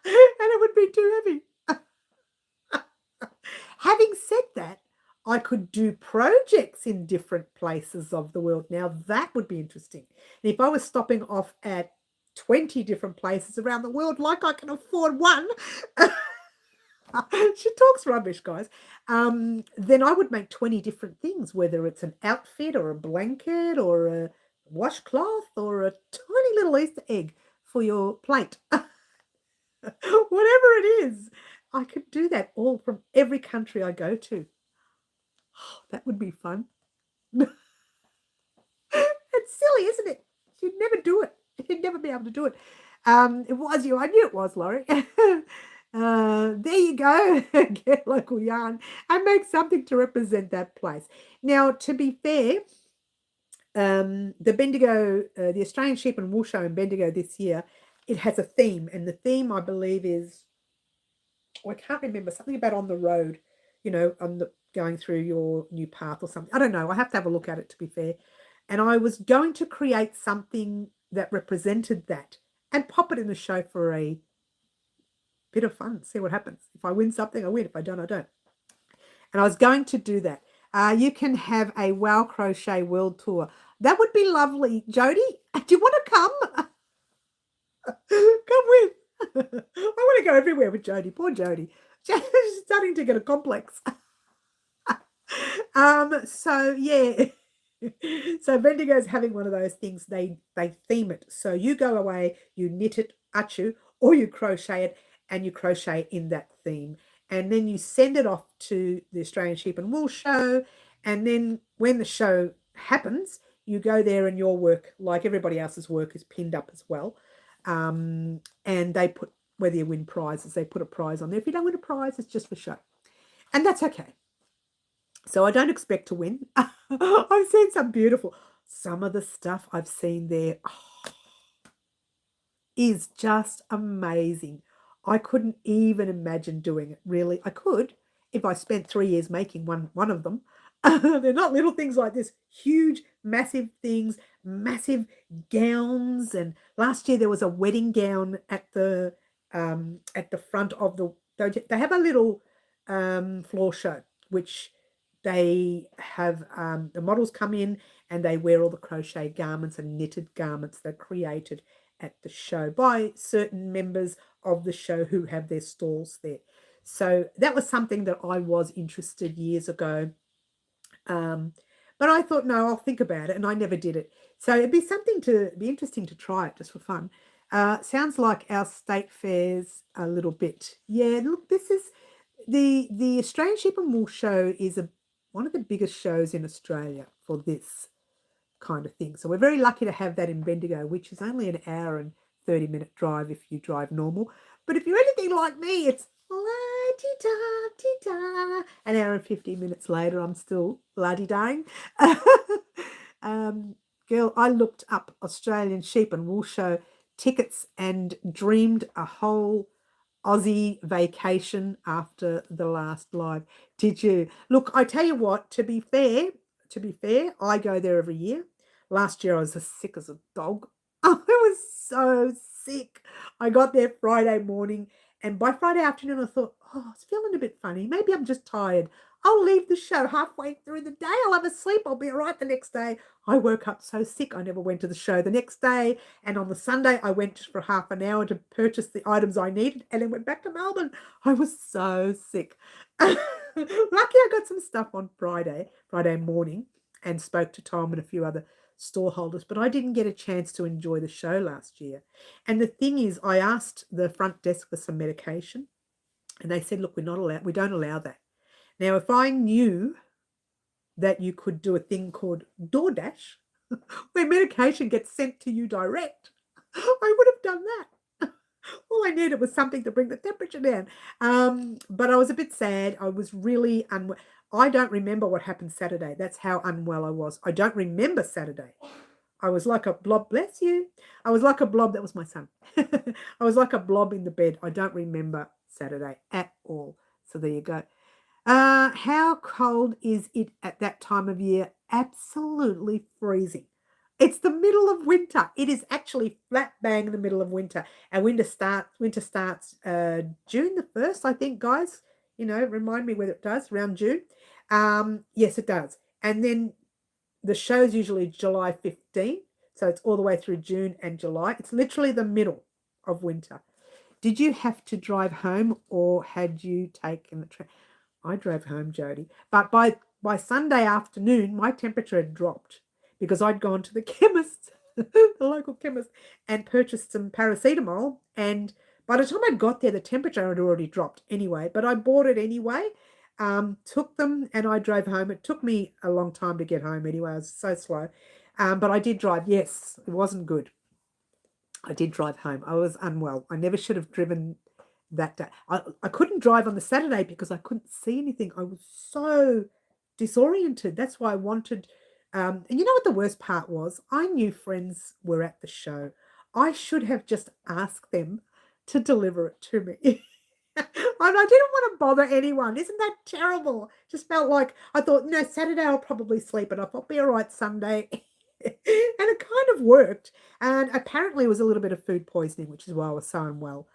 it would be too heavy. Having said that, I could do projects in different places of the world. Now, that would be interesting. And if I was stopping off at 20 different places around the world, like I can afford one, she talks rubbish, guys, then I would make 20 different things, whether it's an outfit or a blanket or a washcloth or a tiny little Easter egg for your plate. Whatever it is, I could do that all from every country I go to. Oh, that would be fun. It's silly, isn't it? You'd never do it. You'd never be able to do it. It was you. I knew it was, Laurie. There you go. Get local yarn and make something to represent that place. Now, to be fair, the Bendigo, the Australian Sheep and Wool Show in Bendigo this year, it has a theme, and the theme, I believe, is, I can't remember, something about on the road, on the going through your new path or something. I don't know. I have to have a look at it, to be fair. And I was going to create something that represented that and pop it in the show for a bit of fun, see what happens. If I win something, I win. If I don't, I don't. And I was going to do that. You can have a Wow Crochet World Tour. That would be lovely. Jody, do you want to come? Come with. I want to go everywhere with Jody. Poor Jody. She's starting to get a complex. So yeah. So Bendigo's having one of those things. They theme it. So you go away, you knit it, achu, or you crochet it, and you crochet in that theme. And then you send it off to the Australian Sheep and Wool Show. And then when the show happens, you go there and your work, like everybody else's work, is pinned up as well. And they put, whether you win prizes, they put a prize on there. If you don't win a prize, it's just for show. And that's okay. So I don't expect to win. I've seen some of the stuff I've seen there is just amazing. I couldn't even imagine doing it, really. I could if I spent 3 years making one of them. They're not little things like this, huge, massive things, massive gowns. And last year there was a wedding gown at the front of they have a little floor show, which they have the models come in and they wear all the crochet garments and knitted garments that are created at the show by certain members of the show who have their stalls there. So that was something that I was interested years ago. But I thought, no, I'll think about it, and I never did it. So it'd be something to be interesting to try it just for fun. Sounds like our state fairs a little bit. Yeah, look, this is the Australian Sheep and Wool Show is one of the biggest shows in Australia for this kind of thing. So we're very lucky to have that in Bendigo, which is only an hour and 30-minute drive if you drive normal. But if you're anything like me, it's la-di-da-di-da. An hour and 50 minutes later, I'm still la-di-daing. Girl, I looked up Australian Sheep and Wool Show tickets and dreamed a whole Aussie vacation after the last live. Did you? Look, I tell you what, to be fair, I go there every year. Last year I was as sick as a dog. I was so sick. I got there Friday morning, and by Friday afternoon I thought, oh, it's feeling a bit funny. Maybe I'm just tired. I'll leave the show halfway through the day. I'll have a sleep. I'll be all right the next day. I woke up so sick I never went to the show the next day. And on the Sunday, I went for half an hour to purchase the items I needed and then went back to Melbourne. I was so sick. Lucky I got some stuff on Friday morning, and spoke to Tom and a few other store holders, but I didn't get a chance to enjoy the show last year. And the thing is, I asked the front desk for some medication, and they said, look, we don't allow that. Now, if I knew that you could do a thing called DoorDash, where medication gets sent to you direct, I would have done that. All I needed was something to bring the temperature down. But I was a bit sad. I was really unwell. I don't remember what happened Saturday. That's how unwell I was. I don't remember Saturday. I was like a blob. Bless you. I was like a blob. That was my son. I was like a blob in the bed. I don't remember Saturday at all. So there you go. How cold is it at that time of year? Absolutely freezing. It's the middle of winter. It is actually flat bang in the middle of winter. And winter starts June the 1st, I think, guys. Remind me whether it does, around June. Yes, it does. And then the show's usually July 15th. So it's all the way through June and July. It's literally the middle of winter. Did you have to drive home or had you taken the train? I drove home, Jody. But by Sunday afternoon, my temperature had dropped because I'd gone to the chemist, the local chemist, and purchased some paracetamol. And by the time I got there, the temperature had already dropped anyway. But I bought it anyway, took them, and I drove home. It took me a long time to get home anyway. I was so slow. But I did drive. Yes, it wasn't good. I did drive home. I was unwell. I never should have driven that day. I couldn't drive on the Saturday because I couldn't see anything. I was so disoriented. That's why I wanted. And you know what the worst part was? I knew friends were at the show. I should have just asked them to deliver it to me. And I didn't want to bother anyone. Isn't that terrible? Just felt like I thought, no, Saturday I'll probably sleep it off. I'll be all right Sunday. And it kind of worked. And apparently it was a little bit of food poisoning, which is why I was so unwell.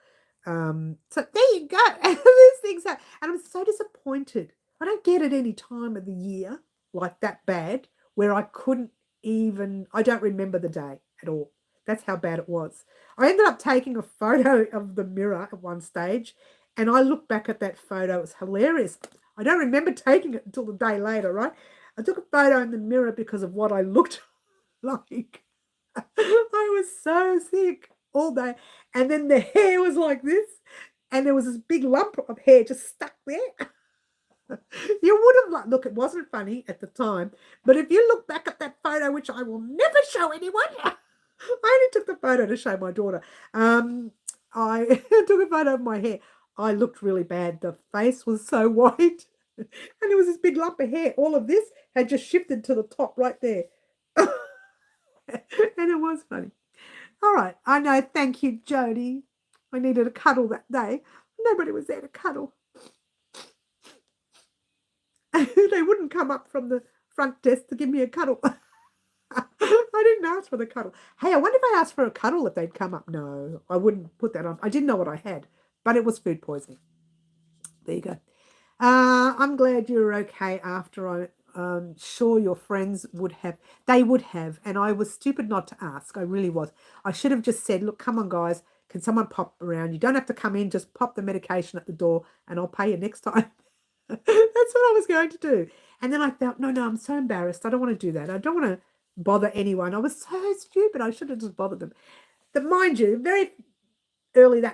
So there you go. These things happen. And I'm so disappointed. I don't get it any time of the year like that bad where I don't remember the day at all. That's how bad it was. I ended up taking a photo of the mirror at one stage, and I look back at that photo. It was hilarious. I don't remember taking it until the day later, right? I took a photo in the mirror because of what I looked like. I was so sick all day. And then the hair was like this, and there was this big lump of hair just stuck there. You would have look, it wasn't funny at the time, but if you look back at that photo, which I will never show anyone, I only took the photo to show my daughter. I took a photo of my hair. I looked really bad. The face was so white, and there was this big lump of hair. All of this had just shifted to the top right there. And it was funny. All right, I know. Thank you, Jody. I needed a cuddle that day. Nobody was there to cuddle. They wouldn't come up from the front desk to give me a cuddle. I didn't ask for the cuddle. Hey, I wonder if I asked for a cuddle if they'd come up. No, I wouldn't put that on. I didn't know what I had, but it was food poisoning. There you go. I'm glad you're okay after I'm sure your friends would have. They would have, and I was stupid not to ask. I really was. I should have just said, look, come on, guys. Can someone pop around? You don't have to come in. Just pop the medication at the door, and I'll pay you next time. That's what I was going to do. And then I felt, no, I'm so embarrassed. I don't want to do that. I don't want to bother anyone. I was so stupid. I should have just bothered them. But mind you, very early that